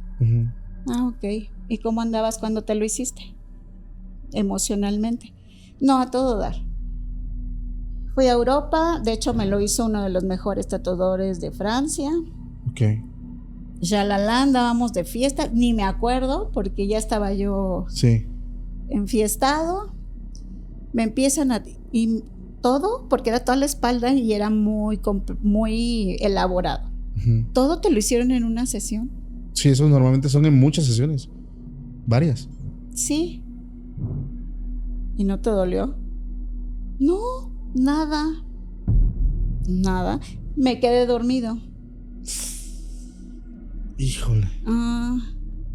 Ok. ¿Y cómo andabas cuando te lo hiciste? Emocionalmente. No, a todo dar. Fui a Europa, de hecho me lo hizo uno de los mejores tatuadores de Francia. Ok. Andábamos de fiesta, ni me acuerdo porque ya estaba yo enfiestado. Me empiezan y todo, porque era toda la espalda y era muy elaborado. ¿Todo te lo hicieron en una sesión? Sí, eso normalmente son en muchas sesiones. Varias. Sí. ¿Y no te dolió? No, nada. Me quedé dormido. Híjole.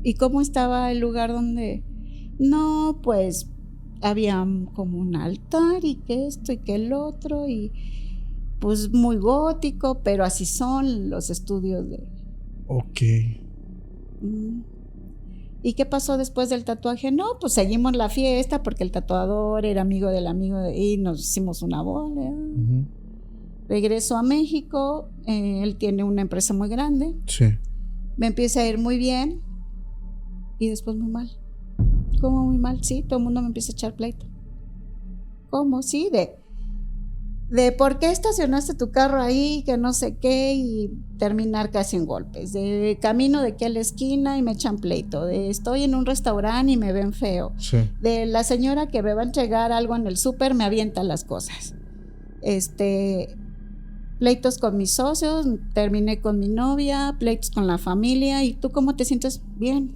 ¿Y cómo estaba el lugar donde? No, pues había como un altar y que esto y que el otro y pues muy gótico, pero así son los estudios de... Ok. ¿Y qué pasó después del tatuaje? No, pues seguimos la fiesta porque el tatuador era amigo del amigo y nos hicimos una bola. Regreso a México, él tiene una empresa muy grande. Sí. Me empieza a ir muy bien y después muy mal. ¿Cómo muy mal? Sí, todo el mundo me empieza a echar pleito. ¿Cómo? Sí, De por qué estacionaste tu carro ahí, que no sé qué, y terminar casi en golpes. De camino de aquí a la esquina y me echan pleito. De estoy en un restaurante y me ven feo. Sí. De la señora que me va a entregar algo en el súper me avienta las cosas. Pleitos con mis socios, terminé con mi novia, pleitos con la familia. ¿Y tú cómo te sientes? Bien.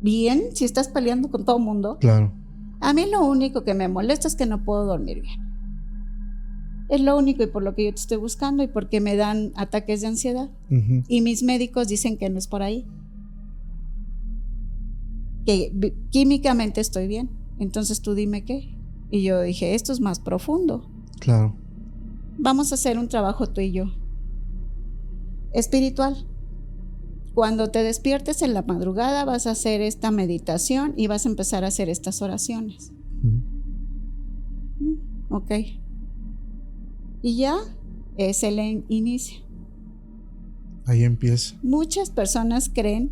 Bien, si estás peleando con todo el mundo. Claro. A mí lo único que me molesta es que no puedo dormir bien. Es lo único y por lo que yo te estoy buscando y porque me dan ataques de ansiedad. Uh-huh. Y mis médicos dicen que no es por ahí. Que químicamente estoy bien. Entonces tú dime qué. Y yo dije, esto es más profundo. Claro. Vamos a hacer un trabajo tú y yo. Espiritual. Cuando te despiertes en la madrugada vas a hacer esta meditación y vas a empezar a hacer estas oraciones. Ok. Y ya es el inicio. Ahí empieza. Muchas personas creen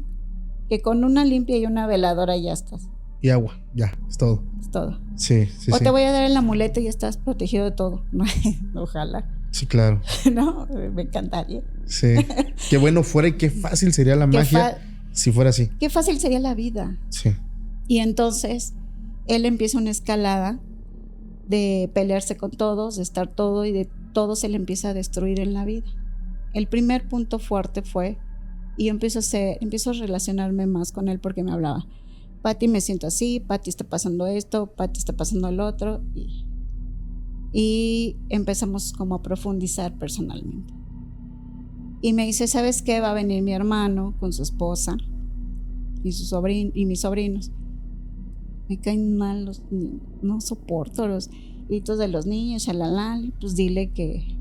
que con una limpia y una veladora ya estás. Y agua, ya, es todo. Es todo. Sí, sí, o sí. te voy a dar el amuleto y estás protegido de todo. Ojalá. Sí, claro. No, me encantaría. Sí. Qué bueno fuera y qué fácil sería la magia si fuera así. Qué fácil sería la vida. Sí. Y entonces él empieza una escalada de pelearse con todos, de estar todo y de todo se le empieza a destruir en la vida. El primer punto fuerte fue, y yo empiezo a relacionarme más con él porque me hablaba, Pati, me siento así, Pati, está pasando esto, Pati, está pasando el otro, y empezamos como a profundizar personalmente. Y me dice, ¿sabes qué? Va a venir mi hermano con su esposa y su sobrino y mis sobrinos. Me caen mal los niños, no soporto los gritos de los niños, shalala, pues dile que,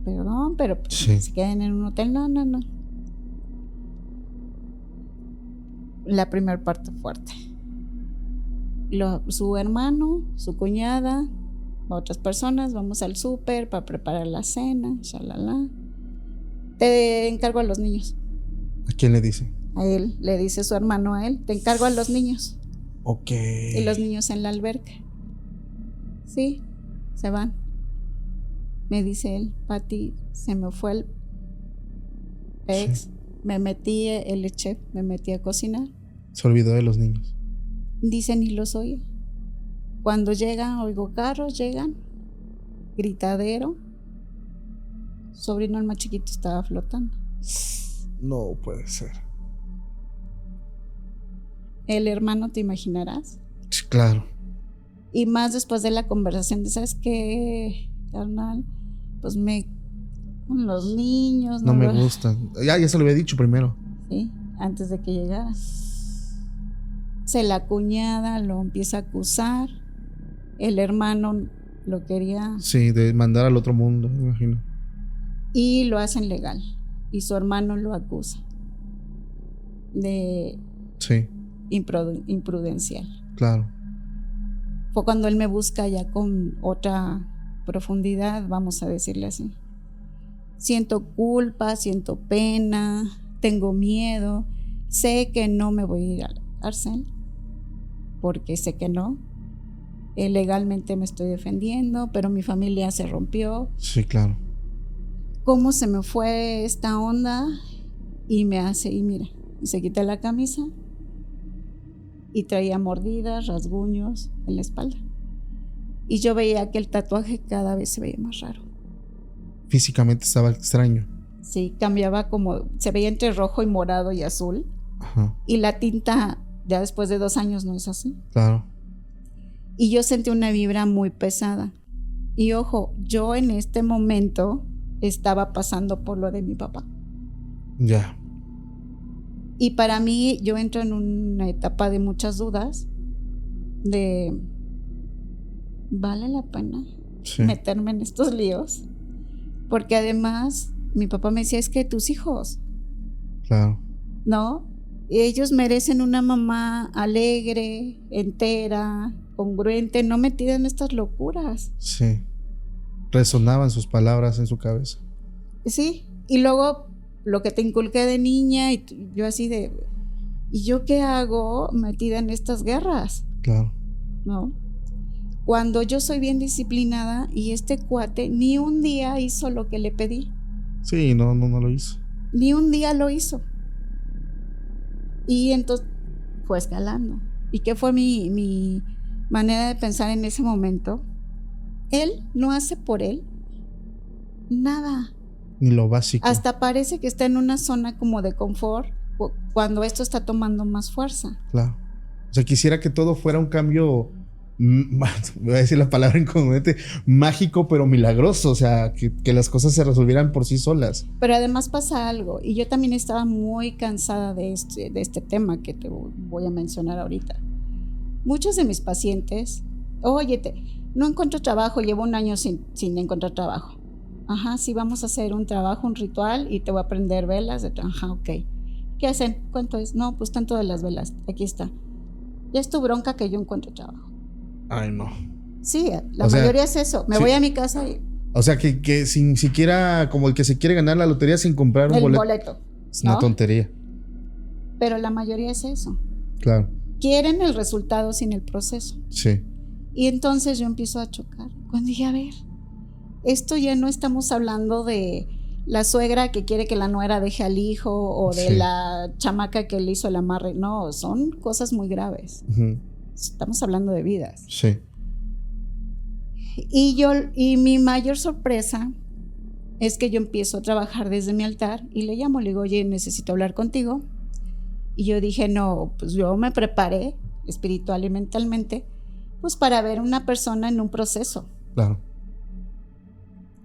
perdón, pero pues, sí. Se queden en un hotel, no. La primera parte fuerte. Su hermano, su cuñada, otras personas, vamos al súper para preparar la cena, shalala. Te encargo a los niños. ¿A quién le dice? A él, le dice su hermano a él, te encargo a los niños. Ok. Y los niños en la alberca. Sí, se van. Me dice él, Pati, se me fue el ex, sí. Me metí a cocinar. Se olvidó de los niños. Dice, ni los oía. Cuando llegan, oigo carros, llegan, gritadero. Sobrino, el más chiquito, estaba flotando. No puede ser. El hermano, ¿te imaginarás? Claro. Y más después de la conversación de, ¿sabes qué, carnal? Pues los niños... No me gustan. Ya se lo había dicho primero. Sí, antes de que llegara. La cuñada lo empieza a acusar. El hermano lo quería... Sí, de mandar al otro mundo, me imagino. Y lo hacen legal. Y su hermano lo acusa de... Sí. Imprudencial. Claro. Fue cuando él me busca ya con otra profundidad, vamos a decirle así. Siento culpa, siento pena, tengo miedo, sé que no me voy a ir al cárcel, porque sé que no. Legalmente me estoy defendiendo, pero mi familia se rompió. Sí, claro. ¿Cómo se me fue esta onda? Y me hace, y mira, y se quita la camisa y traía mordidas, rasguños en la espalda. Y yo veía que el tatuaje cada vez se veía más raro. Físicamente estaba extraño. Sí, cambiaba como, se veía entre rojo y morado y azul. Ajá. Y la tinta, ya después de 2 años, no es así. Claro. Y yo sentí una vibra muy pesada. Y ojo, yo en este momento estaba pasando por lo de mi papá. Ya. Y para mí, yo entro en una etapa de muchas dudas, de ¿vale la pena meterme en estos líos? Porque además, mi papá me decía, es que tus hijos, claro, ¿no? Ellos merecen una mamá alegre, entera, congruente, no metida en estas locuras. Sí. Resonaban sus palabras en su cabeza. Sí, y luego lo que te inculqué de niña, y yo así de, ¿y yo qué hago metida en estas guerras? Claro. ¿No? Cuando yo soy bien disciplinada y este cuate ni un día hizo lo que le pedí. Sí, no lo hizo. Ni un día lo hizo. Y entonces fue escalando. ¿Y qué fue mi manera de pensar en ese momento? Él no hace por él nada. Ni lo básico. Hasta parece que está en una zona como de confort cuando esto está tomando más fuerza. Claro. O sea, quisiera que todo fuera un cambio, voy a decir la palabra incongruente, mágico pero milagroso. O sea, que las cosas se resolvieran por sí solas. Pero además pasa algo, y yo también estaba muy cansada de este tema que te voy a mencionar ahorita. Muchos de mis pacientes, oye, no encuentro trabajo, llevo un año sin encontrar trabajo. Ajá, sí, vamos a hacer un trabajo, un ritual, y te voy a prender velas. Ajá, ok. ¿Qué hacen? ¿Cuánto es? No, pues tanto de las velas, aquí está. Ya es tu bronca que yo encuentro trabajo. Ay, no. Sí, la mayoría es eso. Me voy a mi casa y... O sea, que sin siquiera, como el que se quiere ganar la lotería sin comprar un boleto. Es una tontería. Pero la mayoría es eso. Claro. Quieren el resultado sin el proceso. Sí. Y entonces yo empiezo a chocar. Cuando dije, a ver, esto ya no estamos hablando de la suegra que quiere que la nuera deje al hijo o de la chamaca que le hizo el amarre. No, son cosas muy graves. Uh-huh. Estamos hablando de vidas. Sí. Y mi mayor sorpresa es que yo empiezo a trabajar desde mi altar y le llamo, le digo, oye, necesito hablar contigo. Y yo dije, no, pues yo me preparé espiritual y mentalmente, pues para ver una persona en un proceso. Claro.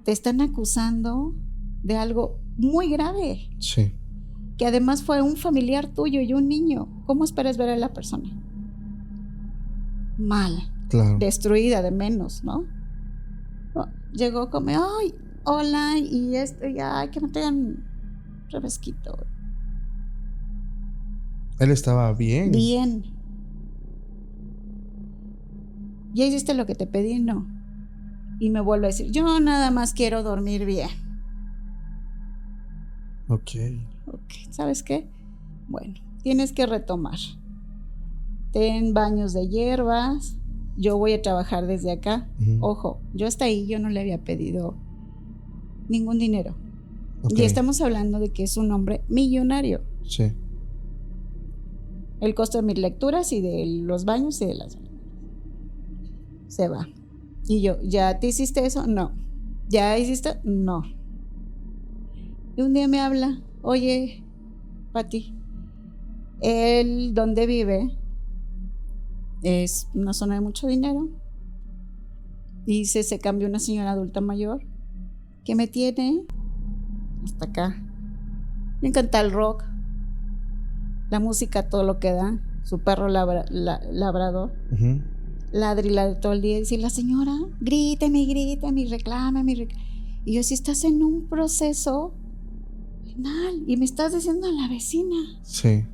Te están acusando de algo muy grave. Sí. Que además fue un familiar tuyo y un niño. ¿Cómo esperas ver a la persona? Mal. Claro. Destruida de menos, ¿no? Llegó como, ay, hola, y esto, y ay, que me traigan refresquito. Él estaba bien. Bien. ¿Ya hiciste lo que te pedí? No. Y me vuelve a decir, yo nada más quiero dormir bien. Ok. ¿Sabes qué? Bueno, tienes que retomar. Ten baños de hierbas. Yo voy a trabajar desde acá. Uh-huh. Ojo, yo hasta ahí yo no le había pedido ningún dinero. Okay. Y estamos hablando de que es un hombre millonario. Sí. El costo de mis lecturas y de los baños y de las... Se va. Y yo, ¿ya te hiciste eso? No. ¿Ya hiciste? No. Y un día me habla, oye, Pati, él donde vive es una zona de mucho dinero. Y se cambió una señora adulta mayor que me tiene hasta acá. Me encanta el rock, la música, todo lo que da. Su perro labrador. Uh-huh. Ladre todo el día. Y dice, la señora, gríteme, reclámeme. Y yo, si estás en un proceso penal y me estás diciendo a la vecina. Sí.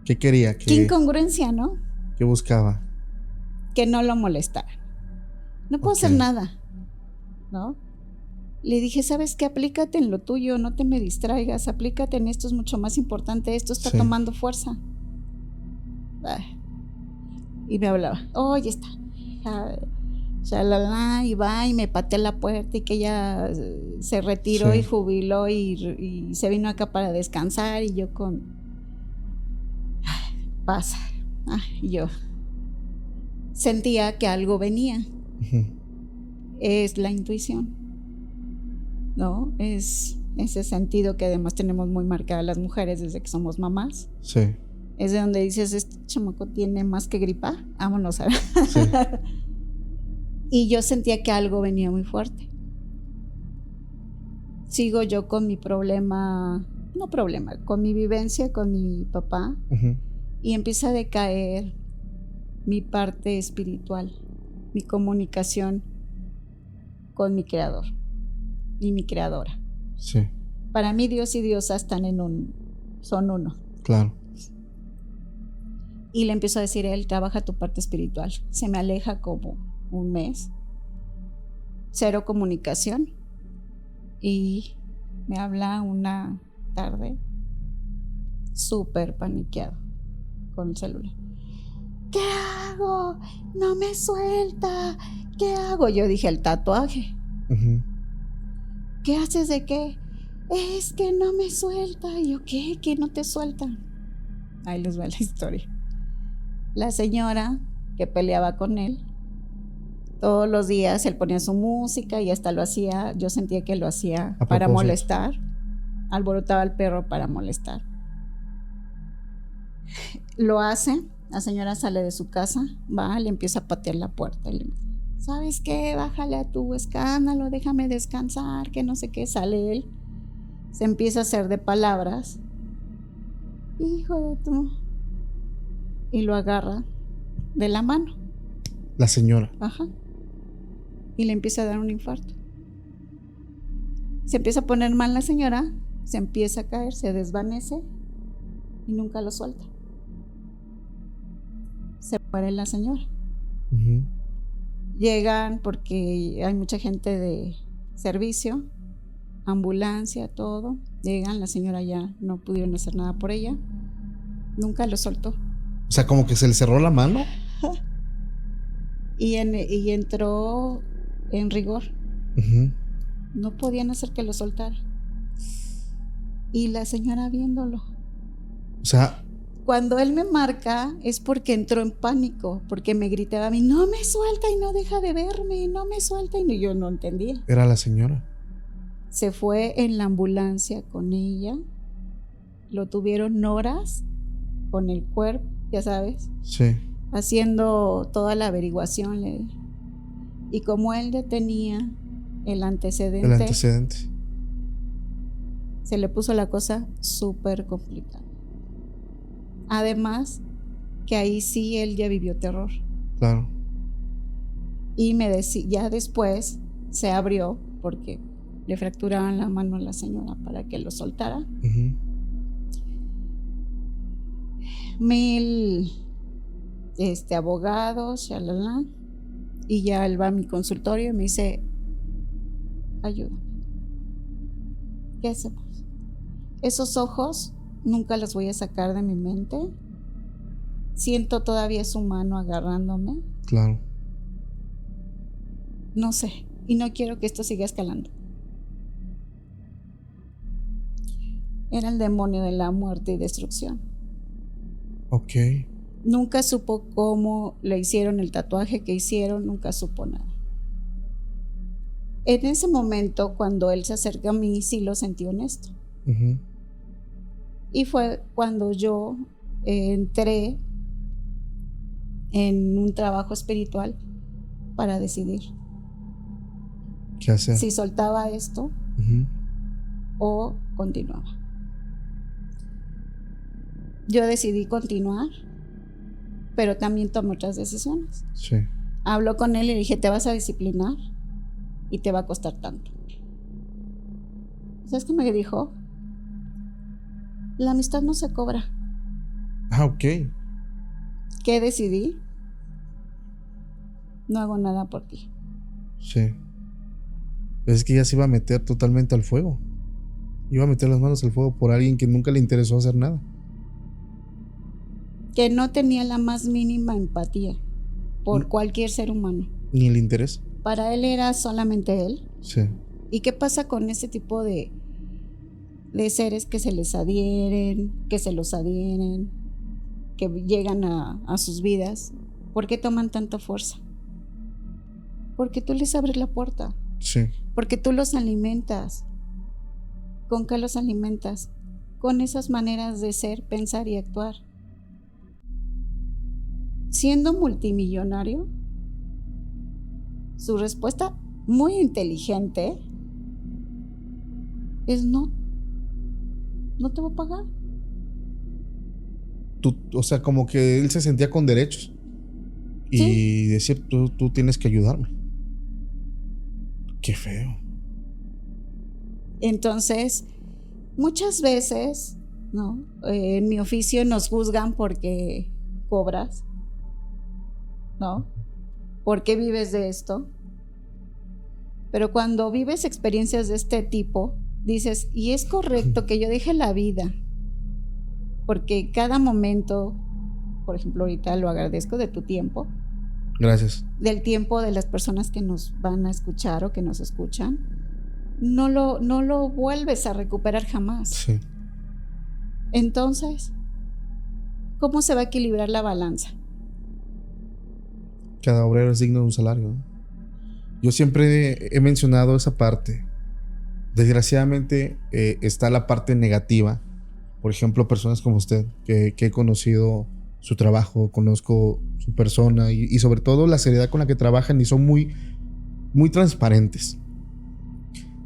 ¿Qué quería? Qué incongruencia, ¿no? ¿Qué buscaba? Que no lo molestara. No puedo hacer nada, ¿no? Le dije, ¿sabes qué? Aplícate en lo tuyo, no te me distraigas, aplícate en esto, es mucho más importante, esto está tomando fuerza. Ay. Y me hablaba, oye, está, shalala, y va y me pateé la puerta y que ella se retiró y jubiló y se vino acá para descansar y yo con, pasa, y yo sentía que algo venía. Uh-huh. Es la intuición, ¿no? Es ese sentido que además tenemos muy marcada las mujeres desde que somos mamás. Sí. Es de donde dices, este chamaco tiene más que gripa, vámonos a ver. Sí. Y yo sentía que algo venía muy fuerte. Sigo yo con mi con mi vivencia con mi papá. Uh-huh. Y empieza a decaer mi parte espiritual, mi comunicación con mi creador y mi creadora. Sí. Para mí Dios y Diosa están son uno. Claro. Y le empiezo a decir, él trabaja tu parte espiritual. Se me aleja como un mes. Cero comunicación. Y me habla una tarde súper paniqueado con el celular. ¿Qué hago? hago? No me suelta. ¿Qué hago? Yo dije, el tatuaje. Ujú. ¿Qué haces de qué? Es que no me suelta. Y yo, ¿qué? ¿Qué no te suelta? Ahí les va la historia. La señora que peleaba con él, todos los días él ponía su música y hasta lo hacía, yo sentía que lo hacía A para propósito. molestar, alborotaba al perro para molestar. Lo hace, la señora sale de su casa, va, le empieza a patear la puerta y le dice, ¿sabes qué? Bájale a tu escándalo, déjame descansar, que no sé qué. Sale él, se empieza a hacer de palabras, hijo de tu, y lo agarra de la mano. La señora. Ajá. Y le empieza a dar un infarto. Se empieza a poner mal la señora, se empieza a caer, se desvanece y nunca lo suelta. Se muere la señora. Ujú. Llegan porque hay mucha gente de servicio, ambulancia, todo. Llegan, la señora ya no pudieron hacer nada por ella. Nunca lo soltó. O sea, como que se le cerró la mano. Y entró en rigor. Ujú. No podían hacer que lo soltara. Y la señora viéndolo. O sea, Cuando él me marca es porque entró en pánico, porque me gritaba a mí, no me suelta y no deja de verme, no me suelta, y yo no entendía. era la señora. Se fue en la ambulancia con ella, lo tuvieron horas con el cuerpo, ya sabes, Sí. haciendo toda la averiguación. Y como él ya tenía el antecedente, El antecedente. se le puso la cosa súper complicada. Además, que ahí sí él ya vivió terror. Claro. Y me decía, ya después se abrió porque le fracturaban la mano a la señora para que lo soltara. Ujú. 1000 abogados, shalala, y ya él va a mi consultorio y me dice, ayúdame. ¿Qué hacemos? Esos ojos nunca los voy a sacar de mi mente. Siento todavía su mano agarrándome. Claro. No sé, y no quiero que esto siga escalando. Era el demonio de la muerte y destrucción. Ok. Nunca supo cómo le hicieron el tatuaje que hicieron, nunca supo nada. En ese momento, cuando él se acerca a mí, sí lo sentí honesto. Ujú. Y fue cuando yo entré en un trabajo espiritual para decidir ¿Qué hacer? si soltaba esto Ujú. o continuaba. Yo decidí continuar, pero también tomé otras decisiones. Sí. Habló con él y le dije, te vas a disciplinar y te va a costar tanto. ¿Sabes qué me dijo? La amistad no se cobra. Ah, ok. ¿Qué decidí? No hago nada por ti. Sí. Es que ya se iba a meter totalmente al fuego. Iba a meter las manos al fuego por alguien que nunca le interesó hacer nada. Que no tenía la más mínima empatía por No. cualquier ser humano. Ni le interesa. Para él era solamente él. Sí. ¿Y qué pasa con ese tipo de seres que se les adhieren, que se los adhieren, que llegan a sus vidas? ¿Por qué toman tanta fuerza? Porque tú les abres la puerta, Sí. porque tú los alimentas. ¿Con qué los alimentas? Con esas maneras de ser, pensar y actuar. Siendo multimillonario, su respuesta muy inteligente es no te voy a pagar. O sea, como que él se sentía con derechos. Y Sí. decir, tú tienes que ayudarme. Qué feo. Entonces, muchas veces, ¿no? En mi oficio nos juzgan porque cobras, ¿no? ¿Por qué vives de esto? Pero cuando vives experiencias de este tipo, dices, y es correcto que yo deje la vida, porque cada momento por ejemplo, ahorita lo agradezco de tu tiempo, Gracias. del tiempo de las personas que nos van a escuchar o que nos escuchan, no lo vuelves a recuperar jamás. Sí. Entonces, ¿cómo se va a equilibrar la balanza? Cada obrero es digno de un salario, ¿no? Yo siempre he mencionado esa parte. Desgraciadamente está la parte negativa. Por ejemplo, personas como usted, que he conocido su trabajo, conozco su persona y sobre todo la seriedad con la que trabajan y son muy, muy transparentes.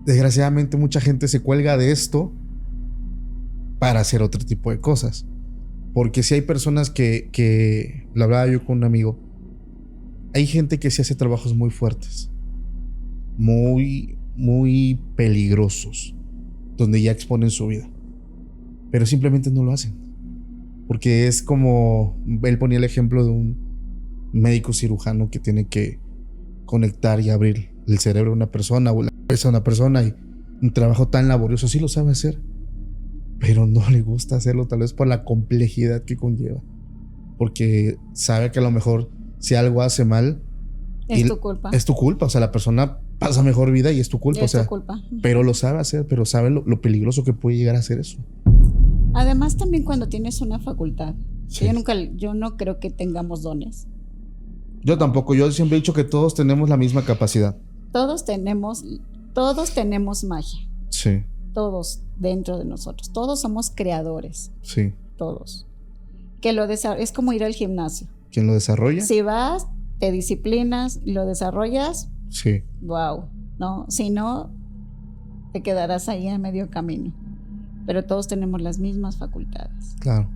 Desgraciadamente mucha gente se cuelga de esto para hacer otro tipo de cosas. Porque si hay personas que lo hablaba yo con un amigo, hay gente que sí hace trabajos muy fuertes, muy, muy peligrosos, donde ya exponen su vida, pero simplemente no lo hacen. Porque es como, él ponía el ejemplo de un médico cirujano que tiene que conectar y abrir el cerebro de una persona o la cabeza de una persona, y un trabajo tan laborioso sí lo sabe hacer, pero no le gusta hacerlo, tal vez por la complejidad que conlleva, porque sabe que a lo mejor si algo hace mal Es tu culpa. Es tu culpa, o sea, la persona pasa mejor vida y es tu culpa, Es o sea, tu culpa. pero lo sabe hacer, pero sabe lo peligroso que puede llegar a ser eso. Además, también cuando tienes una facultad, Sí. yo no creo que tengamos dones. Yo tampoco, yo siempre he dicho que todos tenemos la misma capacidad. Todos tenemos magia, Sí, todos dentro de nosotros. Todos somos creadores, sí. todos. Es como ir al gimnasio. ¿Quién lo desarrolla? Si vas, te disciplinas, lo desarrollas, Sí, wow, ¿no? Si no, te quedarás ahí a medio camino. Pero todos tenemos las mismas facultades. claro.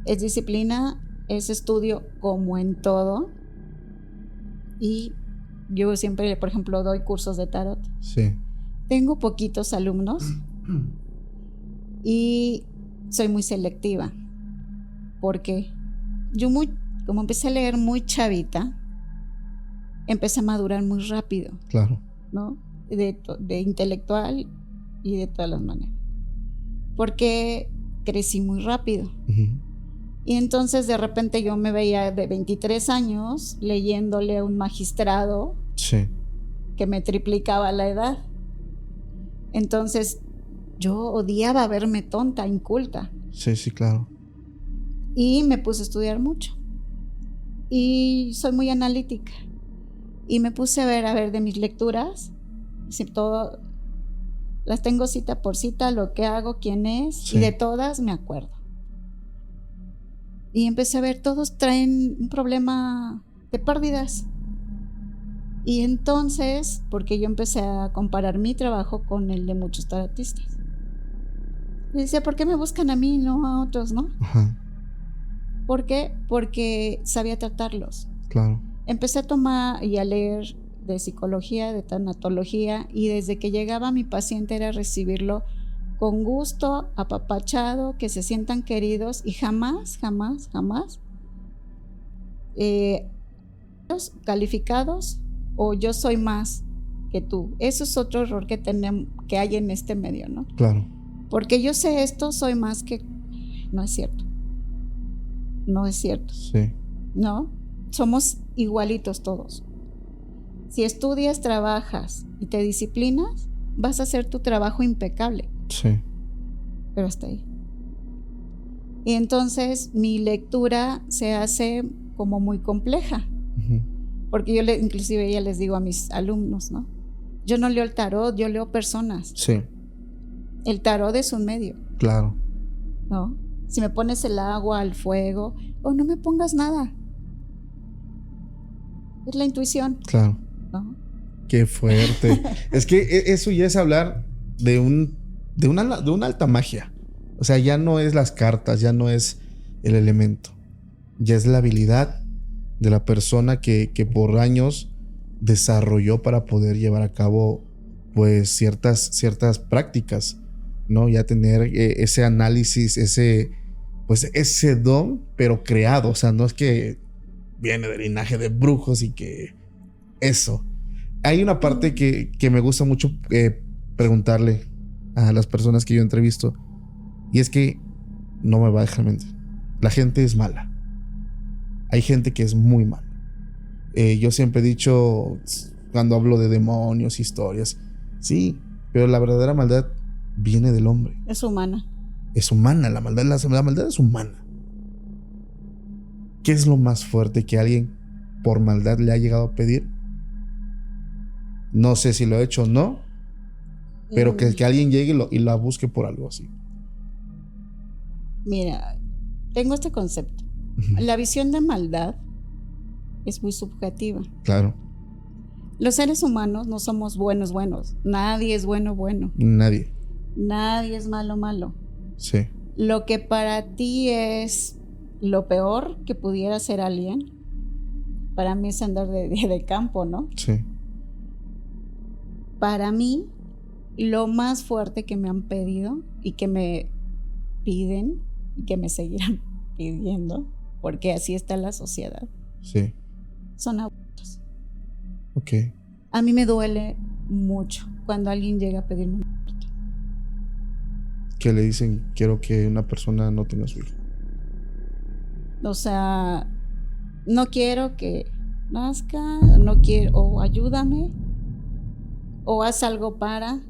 Es disciplina, es estudio como en todo. Y yo siempre, por ejemplo, doy cursos de tarot. Sí. Tengo poquitos alumnos y soy muy selectiva. Porque como empecé a leer muy chavita, empecé a madurar muy rápido, Claro. ¿no? De intelectual y de todas las maneras. Porque crecí muy rápido. Uh-huh. Y entonces de repente yo me veía de 23 años leyéndole a un magistrado Sí. que me triplicaba la edad. Entonces yo odiaba verme tonta, inculta. Sí, sí, claro. Y me puse a estudiar mucho. Y soy muy analítica. Y me puse a ver de mis lecturas, si todo, las tengo cita por cita, lo que hago, quién es, Sí. y de todas me acuerdo. Y empecé a ver, todos traen un problema de pérdidas. Y entonces, porque yo empecé a comparar mi trabajo con el de muchos tarotistas. Y decía, ¿por qué me buscan a mí, no a otros, no? Ajá. ¿Por qué? Porque sabía tratarlos. Claro. Empecé a tomar y a leer de psicología, de tanatología, y desde que llegaba mi paciente era recibirlo con gusto, apapachado, que se sientan queridos, y jamás calificados o yo soy más que tú. Eso es otro error que hay en este medio, ¿no? Claro. Porque yo sé esto, soy más que... No es cierto. No es cierto. Sí. ¿No? Somos igualitos todos. Si estudias, trabajas y te disciplinas, vas a hacer tu trabajo impecable. Sí. Pero hasta ahí. Y entonces mi lectura se hace como muy compleja. Uh-huh. Porque yo inclusive ya les digo a mis alumnos, ¿no? Yo no leo el tarot, yo leo personas. Sí. El tarot es un medio, Claro. ¿no? Si me pones el agua, el fuego, o no me pongas nada. Es la intuición, Claro. ¿no? Qué fuerte. Es que eso ya es hablar de una alta magia. O sea, ya no es las cartas, ya no es el elemento. Ya es la habilidad de la persona que por años desarrolló para poder llevar a cabo pues ciertas prácticas, ¿no? Ya tener ese análisis, ese don, pero creado. O sea, no es que viene del linaje de brujos y que eso. Hay una parte que me gusta mucho preguntarle a las personas que yo entrevisto, y es que no me va a dejar mentir. La gente es mala. Hay gente que es muy mala. Yo siempre he dicho, cuando hablo de demonios, historias, sí, pero la verdadera maldad viene del hombre. Es humana. Es humana, la maldad es humana. ¿Qué es lo más fuerte que alguien por maldad le ha llegado a pedir? No sé si lo ha hecho o no, pero que alguien llegue y la busque por algo así. Mira, tengo este concepto. La visión de maldad es muy subjetiva. Claro. Los seres humanos no somos buenos. Nadie es bueno. Nadie. Nadie es malo. Sí. Lo que para ti es lo peor que pudiera ser alguien, para mí es andar de campo, ¿no? Sí. Para mí, lo más fuerte que me han pedido y que me piden y que me seguirán pidiendo, porque así está la sociedad, Sí. son abortos. Ok. A mí me duele mucho cuando alguien llega a pedirme un aborto. Que le dicen, quiero que una persona no tenga su hijo. O sea, no quiero que nazca, no quiero, o ayúdame, o haz algo para.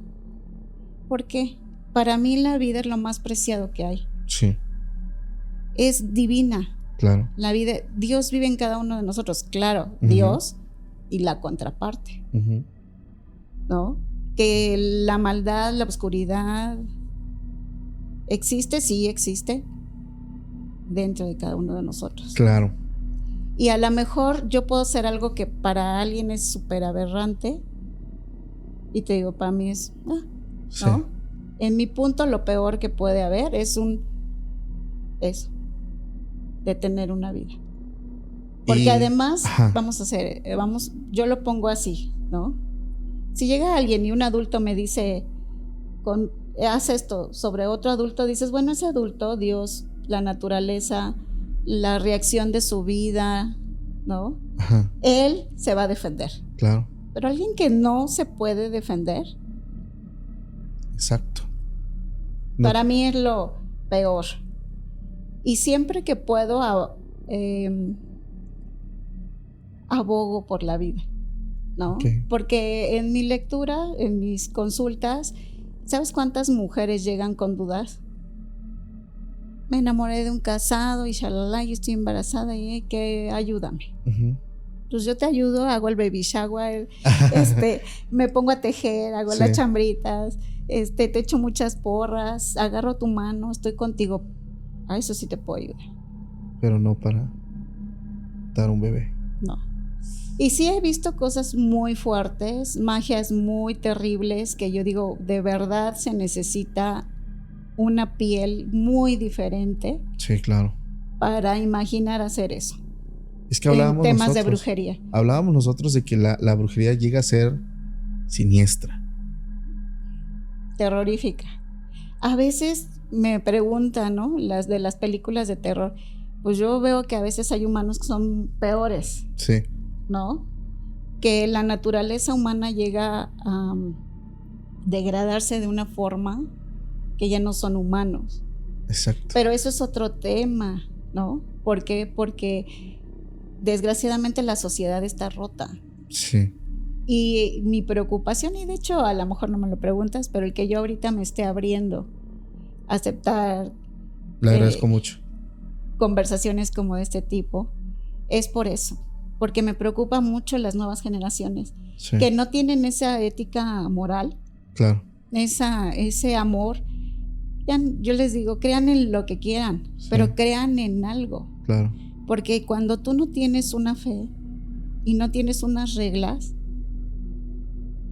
¿Por qué? Para mí la vida es lo más preciado que hay. Sí. Es divina. Claro. La vida, Dios vive en cada uno de nosotros, claro, Dios y la contraparte, ¿no? Que la maldad, la oscuridad existe, sí existe dentro de cada uno de nosotros. Claro. Y a lo mejor yo puedo ser algo que para alguien es súper aberrante y te digo, para mí es, Sí. ¿no? En mi punto lo peor que puede haber es eso, de tener una vida. Porque además, yo lo pongo así, ¿no? Si llega alguien y un adulto me dice, haz esto sobre otro adulto, dices, bueno, ese adulto, Dios, la naturaleza, la reacción de su vida, ¿no? Ajá. Él se va a defender. Claro. Pero alguien que no se puede defender, exacto. No. Para mí es lo peor. Y siempre que puedo abogo por la vida, ¿no? Okay. Porque en mi lectura, en mis consultas, ¿sabes cuántas mujeres llegan con dudas? Me enamoré de un casado y shalala, yo estoy embarazada y que ayúdame. Pues yo te ayudo, hago el baby shower, me pongo a tejer, hago las chambritas, te echo muchas porras, agarro tu mano, estoy contigo. A eso sí te puedo ayudar. Pero no para dar un bebé. No. Y sí he visto cosas muy fuertes, magias muy terribles, que yo digo, de verdad se necesita una piel muy diferente. Sí, claro. Para imaginar hacer eso. Es que hablábamos en temas nosotros, de brujería. Hablábamos nosotros de que la brujería llega a ser siniestra. Terrorífica. A veces me preguntan, ¿no? Las de las películas de terror. Pues yo veo que a veces hay humanos que son peores. Sí. ¿No? Que la naturaleza humana llega a degradarse de una forma que ya no son humanos. Exacto. Pero eso es otro tema, ¿no? ¿Por qué? Porque desgraciadamente la sociedad está rota. Sí. Y mi preocupación, y de hecho a lo mejor no me lo preguntas, pero el que yo ahorita me esté abriendo a aceptar le agradezco mucho conversaciones como de este tipo, es por eso, porque me preocupa mucho las nuevas generaciones que no tienen esa ética moral, claro, ese amor. Yo les digo, crean en lo que quieran, pero crean en algo. Claro. Porque cuando tú no tienes una fe y no tienes unas reglas,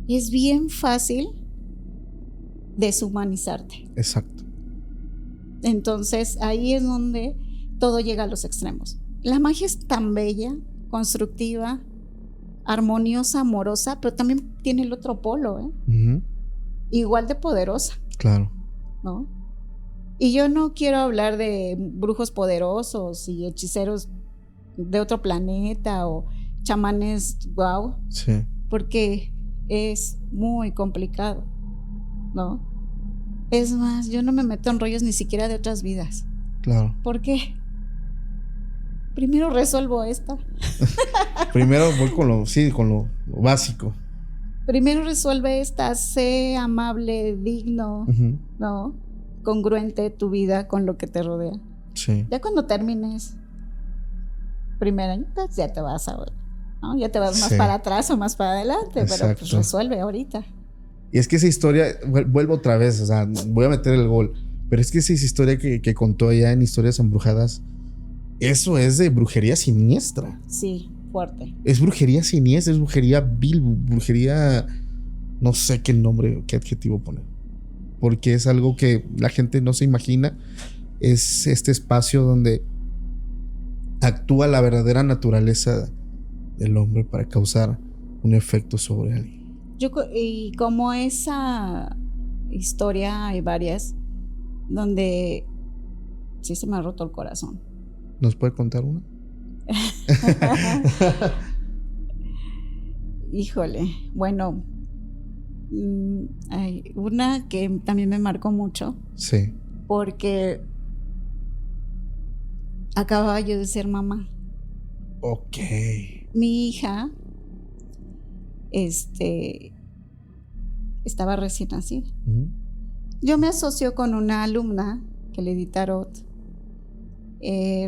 es bien fácil deshumanizarte. Exacto. Entonces ahí es donde todo llega a los extremos. La magia es tan bella, constructiva, armoniosa, amorosa, pero también tiene el otro polo, igual de poderosa. Claro. ¿No? Y yo no quiero hablar de brujos poderosos y hechiceros de otro planeta o chamanes wow, porque es muy complicado, ¿no? Es más, yo no me meto en rollos ni siquiera de otras vidas. Claro. ¿Por qué? primero resuelvo esta. Primero voy con lo básico. Primero resuelve esta, sé amable, digno, ¿no? Congruente tu vida con lo que te rodea. Sí. Ya cuando termines primer año, pues ya te vas a, ¿no? Ya te vas más para atrás o más para adelante, exacto. Pero pues resuelve ahorita. Y es que esa historia, vuelvo otra vez, o sea, voy a meter el gol, pero es que esa historia que contó ella en Historias Embrujadas, eso es de brujería siniestra. Sí, fuerte. Es brujería siniestra, es brujería vil, brujería, no sé qué nombre, qué adjetivo poner, porque es algo que la gente no se imagina. Es este espacio donde actúa la verdadera naturaleza del hombre para causar un efecto sobre alguien. Y como esa historia hay varias donde sí se me ha roto el corazón. ¿Nos puede contar una? Híjole, bueno, hay una que también me marcó mucho. Sí. Porque acababa yo de ser mamá. Ok. Mi hija, estaba recién nacida. Yo me asocio con una alumna que le di tarot.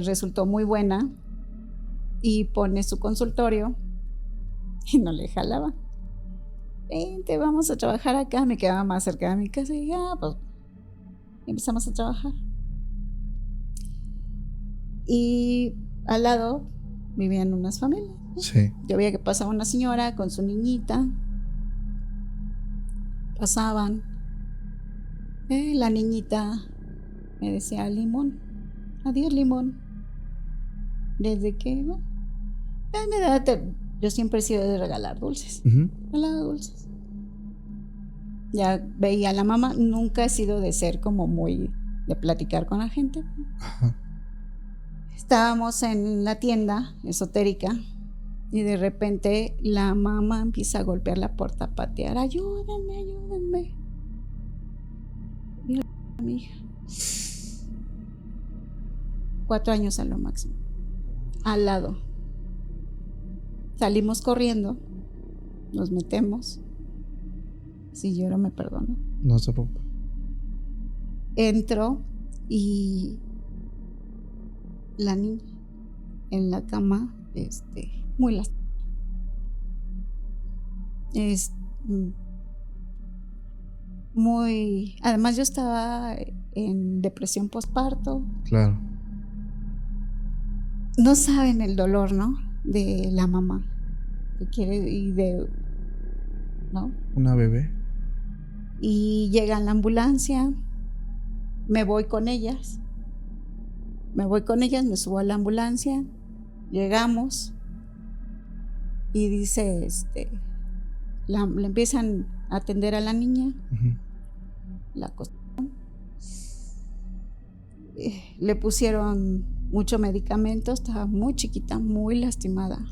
Resultó muy buena y pone su consultorio y no le jalaba. Vente, vamos a trabajar acá. Me quedaba más cerca de mi casa y pues empezamos a trabajar. Y al lado vivían unas familias, ¿no? Sí. Yo veía que pasaba una señora con su niñita. Pasaban. La niñita me decía limón. Adiós, limón. Desde que yo siempre he sido de regalar dulces. Regalaba dulces. Ya veía a la mamá. Nunca he sido de ser como muy de platicar con la gente. Ajá. Estábamos en la tienda esotérica y de repente la mamá empieza a golpear la puerta, a patear. Ayúdenme, ayúdenme. Y a mi hija. 4 años a lo máximo. Al lado. Salimos corriendo. Nos metemos. Si lloro me perdono. No se preocupe. Entro y la niña en la cama, muy lastimada. Además yo estaba en depresión postparto. Claro. No saben el dolor, ¿no? De la mamá que quiere ¿no? Una bebé. Y llega la ambulancia, me voy con ellas, me subo a la ambulancia, llegamos y dice, le empiezan a atender a la niña, la acostaron, le pusieron mucho medicamento, estaba muy chiquita, muy lastimada,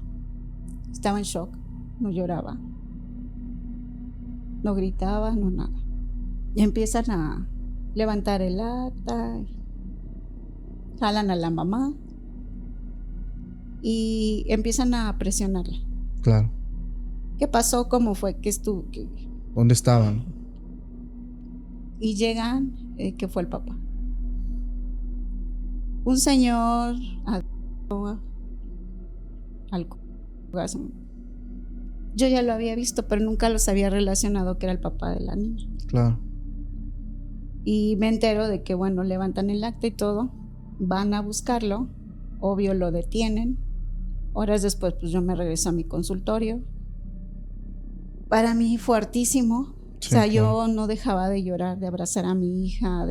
estaba en shock, no lloraba, no gritaba, no nada. Y empiezan a levantar el acta, jalan a la mamá y empiezan a presionarla. Claro. ¿Qué pasó? ¿Cómo fue? ¿Dónde estaban? Y llegan, que fue el papá. Un señor yo ya lo había visto, pero nunca los había relacionado que era el papá de la niña. Claro. Y me entero de que, bueno, levantan el acta y todo, van a buscarlo, obvio lo detienen. Horas después, pues yo me regreso a mi consultorio. Para mí fuertísimo. Sí, o sea, claro. Yo no dejaba de llorar, de abrazar a mi hija,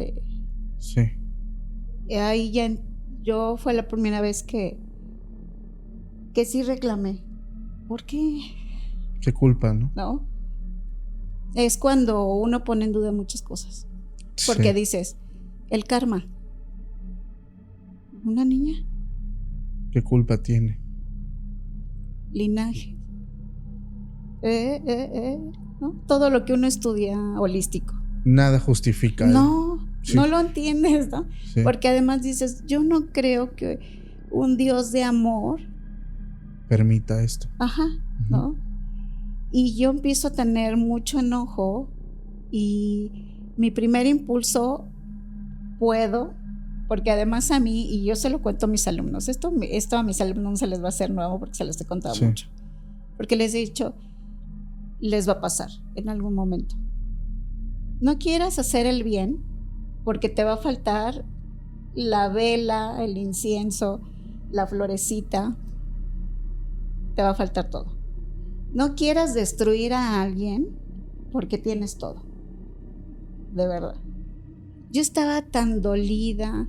Sí. Ahí ya yo fue la primera vez que sí reclamé. ¿Por qué? Qué culpa, ¿no? ¿No? Es cuando uno pone en duda muchas cosas. Porque dices, el karma. ¿Una niña? ¿Qué culpa tiene? Linaje. ¿No? Todo lo que uno estudia holístico. Nada justifica. No lo entiendes, ¿no? Sí. Porque además dices, yo no creo que un Dios de amor permita esto. Ajá, ¿no? Y yo empiezo a tener mucho enojo y mi primer impulso, porque además a mí, y yo se lo cuento a mis alumnos, esto a mis alumnos no se les va a hacer nuevo porque se los he contado mucho, porque les he dicho, les va a pasar en algún momento. No quieras hacer el bien porque te va a faltar la vela, el incienso, la florecita, te va a faltar todo. No quieras destruir a alguien porque tienes todo, de verdad. Yo estaba tan dolida,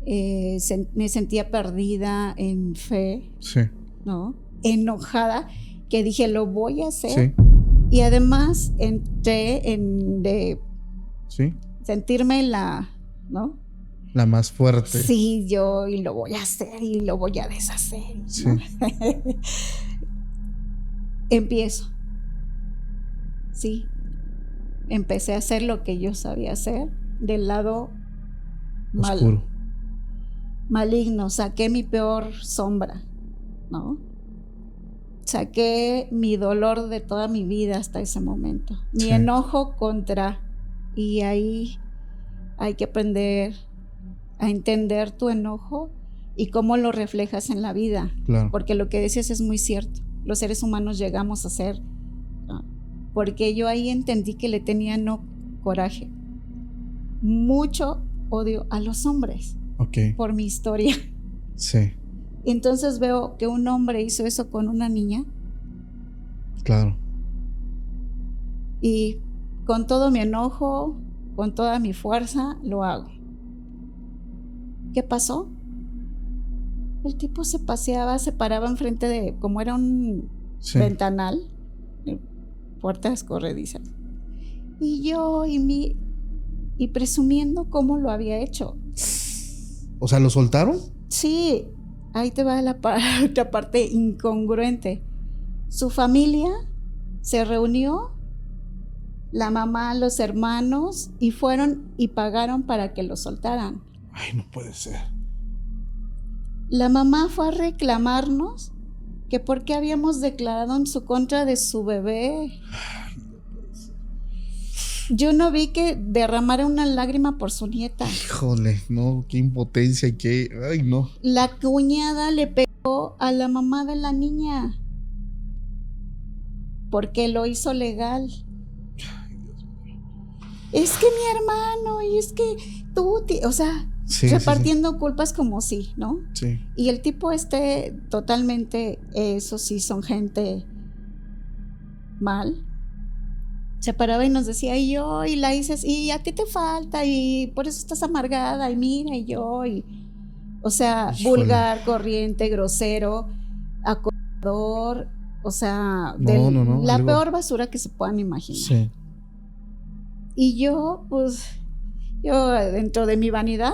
me sentía perdida en fe, ¿no? Enojada, que dije, lo voy a hacer. Y además entré en sentirme ¿no? La más fuerte. Sí, y lo voy a hacer y lo voy a deshacer, ¿no? Empiezo. Sí. Empecé a hacer lo que yo sabía hacer del lado oscuro, maligno. Saqué mi peor sombra, ¿no? Saqué mi dolor de toda mi vida hasta ese momento. Mi enojo y ahí hay que aprender a entender tu enojo y cómo lo reflejas en la vida. Claro. Porque lo que decías es muy cierto. Los seres humanos llegamos a ser, porque yo ahí entendí que le tenía coraje, mucho odio a los hombres, por mi historia. Sí. Entonces veo que un hombre hizo eso con una niña. Claro. Y con todo mi enojo, con toda mi fuerza, lo hago. ¿Qué pasó? El tipo se paraba enfrente de, como era un ventanal, puertas corredizas. Y yo y presumiendo cómo lo había hecho. O sea, ¿lo soltaron? Sí, ahí te va la otra parte incongruente. Su familia se reunió, la mamá, los hermanos, y fueron y pagaron para que lo soltaran. Ay, no puede ser. La mamá fue a reclamarnos que por qué habíamos declarado en su contra de su bebé. Ay, no puede ser. Yo no vi que derramara una lágrima por su nieta. Híjole, no, qué impotencia y qué... Ay, no. La cuñada le pegó a la mamá de la niña porque lo hizo legal. Ay, Dios mío. Es que mi hermano, y es que tú, o sea, repartiendo culpas como sí, ¿no? Sí. Y el tipo totalmente, eso sí, son gente mal. Se paraba y nos decía, y la hice así, y a ti te falta, y por eso estás amargada, y mira, o sea, híjole, vulgar, corriente, grosero, acosador, o sea, la peor basura que se puedan imaginar. Sí. Y yo dentro de mi vanidad,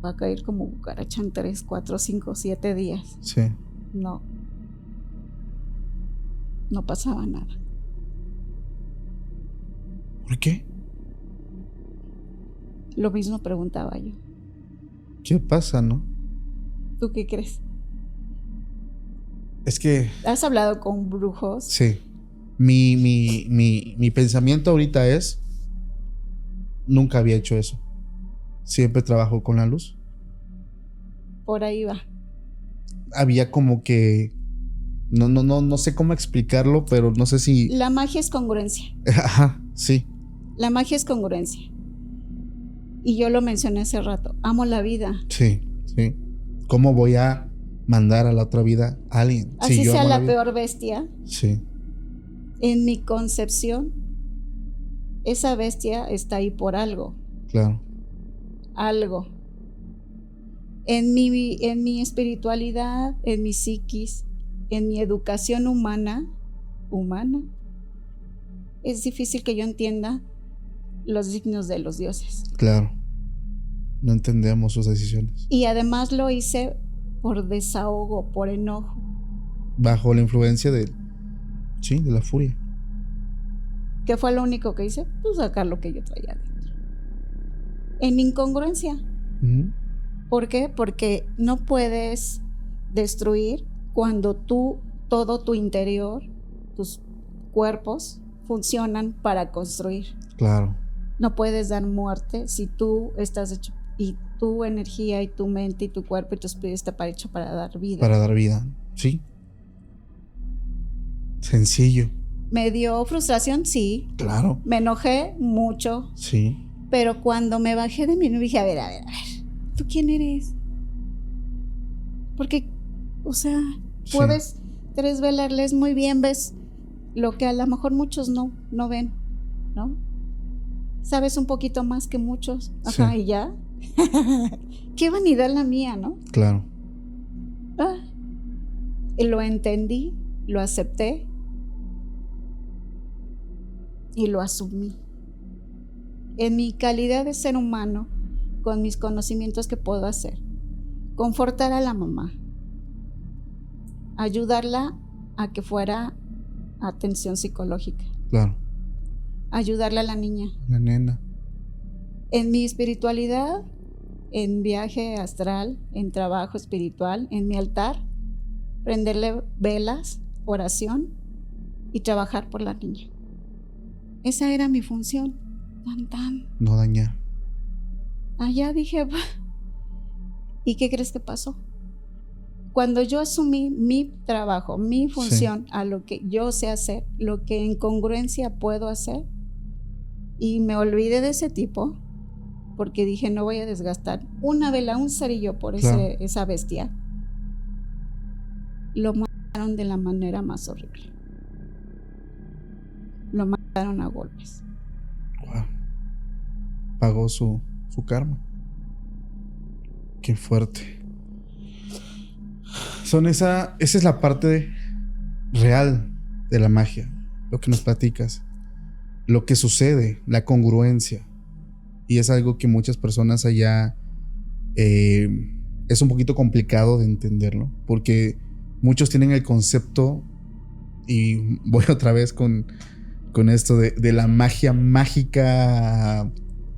va a caer como cucaracha en 3, 4, 5, 7 días. Sí. No pasaba nada. ¿Por qué? Lo mismo preguntaba yo. ¿Qué pasa, no? ¿Tú qué crees? Es que... ¿Has hablado con brujos? Sí. Mi pensamiento ahorita es... Nunca había hecho eso. Siempre trabajo con la luz. Por ahí va. Había como que... No sé cómo explicarlo, pero no sé si... La magia es congruencia. Ajá, sí. La magia es congruencia. Y yo lo mencioné hace rato. Amo la vida. Sí. ¿Cómo voy a mandar a la otra vida a alguien? Así sea la peor bestia. Sí. En mi concepción, esa bestia está ahí por algo. Claro. Algo. En mi espiritualidad, en mi psiquis, en mi educación humana, es difícil que yo entienda los signos de los dioses. Claro. No entendemos sus decisiones. Y además lo hice por desahogo, por enojo. Bajo la influencia de la furia. ¿Qué fue lo único que hice? Pues sacar lo que yo traía adentro. En incongruencia. ¿Por qué? Porque no puedes destruir cuando todo tu interior, tus cuerpos funcionan para construir. Claro. No puedes dar muerte si tú estás hecho, y tu energía y tu mente y tu cuerpo y tu espíritu está hecho para dar vida. Para dar vida, sí. Sencillo. ¿Me dio frustración? Sí. Claro. Me enojé mucho. Sí. Pero cuando me bajé de mí, dije, a ver, ¿tú quién eres? Porque, o sea, puedes velarles muy bien, ves lo que a lo mejor muchos no ven, ¿no? Sabes un poquito más que muchos. Ajá, sí. Y ya. Qué vanidad la mía, ¿no? Claro. Y lo entendí, lo acepté y lo asumí. En mi calidad de ser humano, con mis conocimientos que puedo hacer, confortar a la mamá, ayudarla a que fuera atención psicológica. Claro. Ayudarle a la niña. La nena. En mi espiritualidad, en viaje astral, en trabajo espiritual, en mi altar, prenderle velas, oración y trabajar por la niña. Esa era mi función. Tan. No dañar. Allá dije, ¿y qué crees que pasó? Cuando yo asumí mi trabajo, mi función, a lo que yo sé hacer, lo que en congruencia puedo hacer, y me olvidé de ese tipo, porque dije, no voy a desgastar una vela, un cerillo por esa bestia, lo mataron de la manera más horrible. Lo mataron a golpes. Wow. Pagó su karma. Qué fuerte. Esa es la parte real de la magia, lo que nos platicas, lo que sucede, la congruencia. Y es algo que muchas personas allá es un poquito complicado de entenderlo, porque muchos tienen el concepto, y voy otra vez con esto de la magia mágica.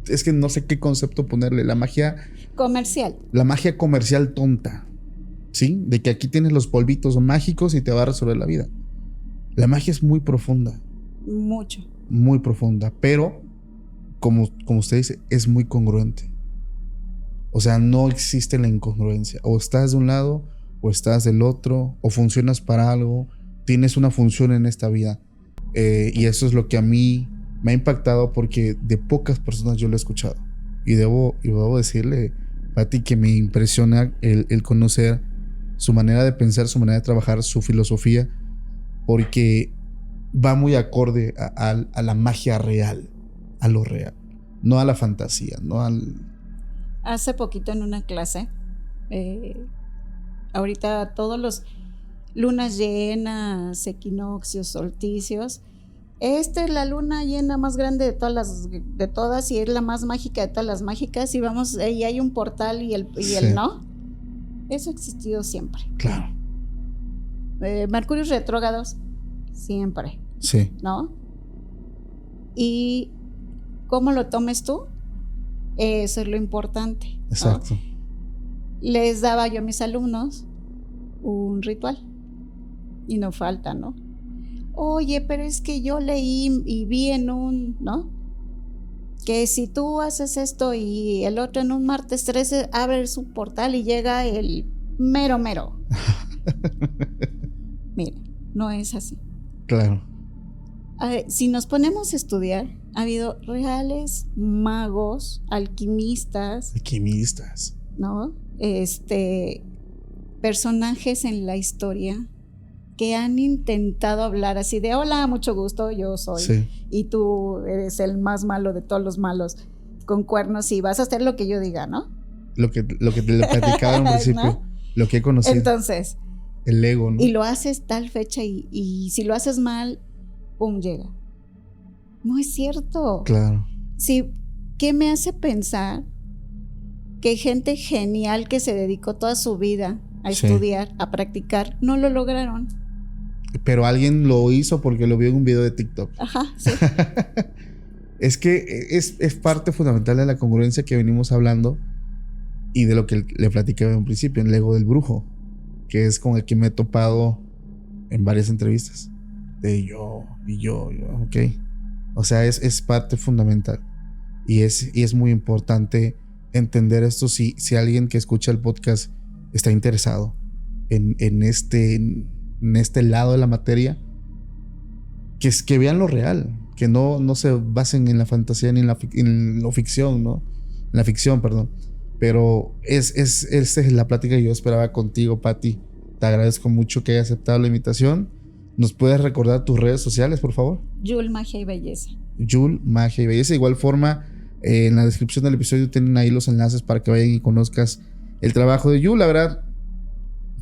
Es que no sé qué concepto ponerle. La magia comercial. La magia comercial tonta. ¿Sí? De que aquí tienes los polvitos mágicos y te va a resolver la vida. La magia es muy profunda. Mucho. Muy profunda. Pero, como usted dice, es muy congruente. O sea, no existe la incongruencia. O estás de un lado o estás del otro. O funcionas para algo. Tienes una función en esta vida. Y eso es lo que a mí me ha impactado, porque de pocas personas yo lo he escuchado. Y debo decirle, Pati, que me impresiona el conocer su manera de pensar, su manera de trabajar, su filosofía, porque va muy acorde a la magia real, a lo real, no a la fantasía, no al... Hace poquito en una clase, ahorita todos los lunas llenas, equinoccios, solsticios, esta es la luna llena más grande de todas y es la más mágica de todas las mágicas, y vamos, y hay un portal y el no. Eso ha existido siempre. Claro. Mercurio retrógrados, siempre. Sí. ¿No? Y cómo lo tomes tú, eso es lo importante. Exacto. ¿No? Les daba yo a mis alumnos un ritual y no falta, ¿no? Oye, pero es que yo leí y vi en ¿no? Que si tú haces esto y el otro en un martes 13 abre su portal y llega el mero. Mira, no es así. Claro. Si nos ponemos a estudiar, ha habido reales magos, alquimistas, ¿no? Personajes en la historia que han intentado hablar así de hola, mucho gusto, yo soy, y tú eres el más malo de todos los malos, con cuernos, y vas a hacer lo que yo diga, ¿no? Lo que te platicaba en un principio, ¿no? Lo que he conocido. Entonces, el ego, ¿no? Y lo haces tal fecha y si lo haces mal, pum, llega. No es cierto. Claro. Sí, ¿qué me hace pensar que gente genial que se dedicó toda su vida a estudiar, a practicar, no lo lograron? Pero alguien lo hizo porque lo vio en un video de TikTok. Ajá, sí. Es que es parte fundamental de la congruencia que venimos hablando. y de lo que le platiqué en un principio, el ego del brujo, que es con el que me he topado en varias entrevistas. De yo, ok. O sea, es parte fundamental. Y es muy importante entender esto si alguien que escucha el podcast está interesado en este lado de la materia, que vean lo real, que no se basen en la fantasía ni en la ficción, ¿no? En la ficción, perdón. Pero esta es la plática que yo esperaba contigo, Pati. Te agradezco mucho que hayas aceptado la invitación. ¿Nos puedes recordar tus redes sociales, por favor? Yul, Magia y Belleza. Yul, Magia y Belleza. De igual forma, en la descripción del episodio tienen ahí los enlaces para que vayan y conozcas el trabajo de Yul. La verdad,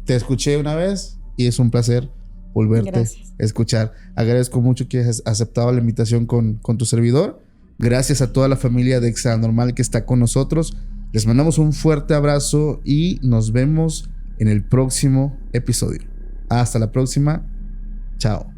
te escuché una vez y es un placer volverte a escuchar. Agradezco mucho que hayas aceptado la invitación con tu servidor. Gracias a toda la familia de Extranormal que está con nosotros. Les mandamos un fuerte abrazo y nos vemos en el próximo episodio. Hasta la próxima. Chao.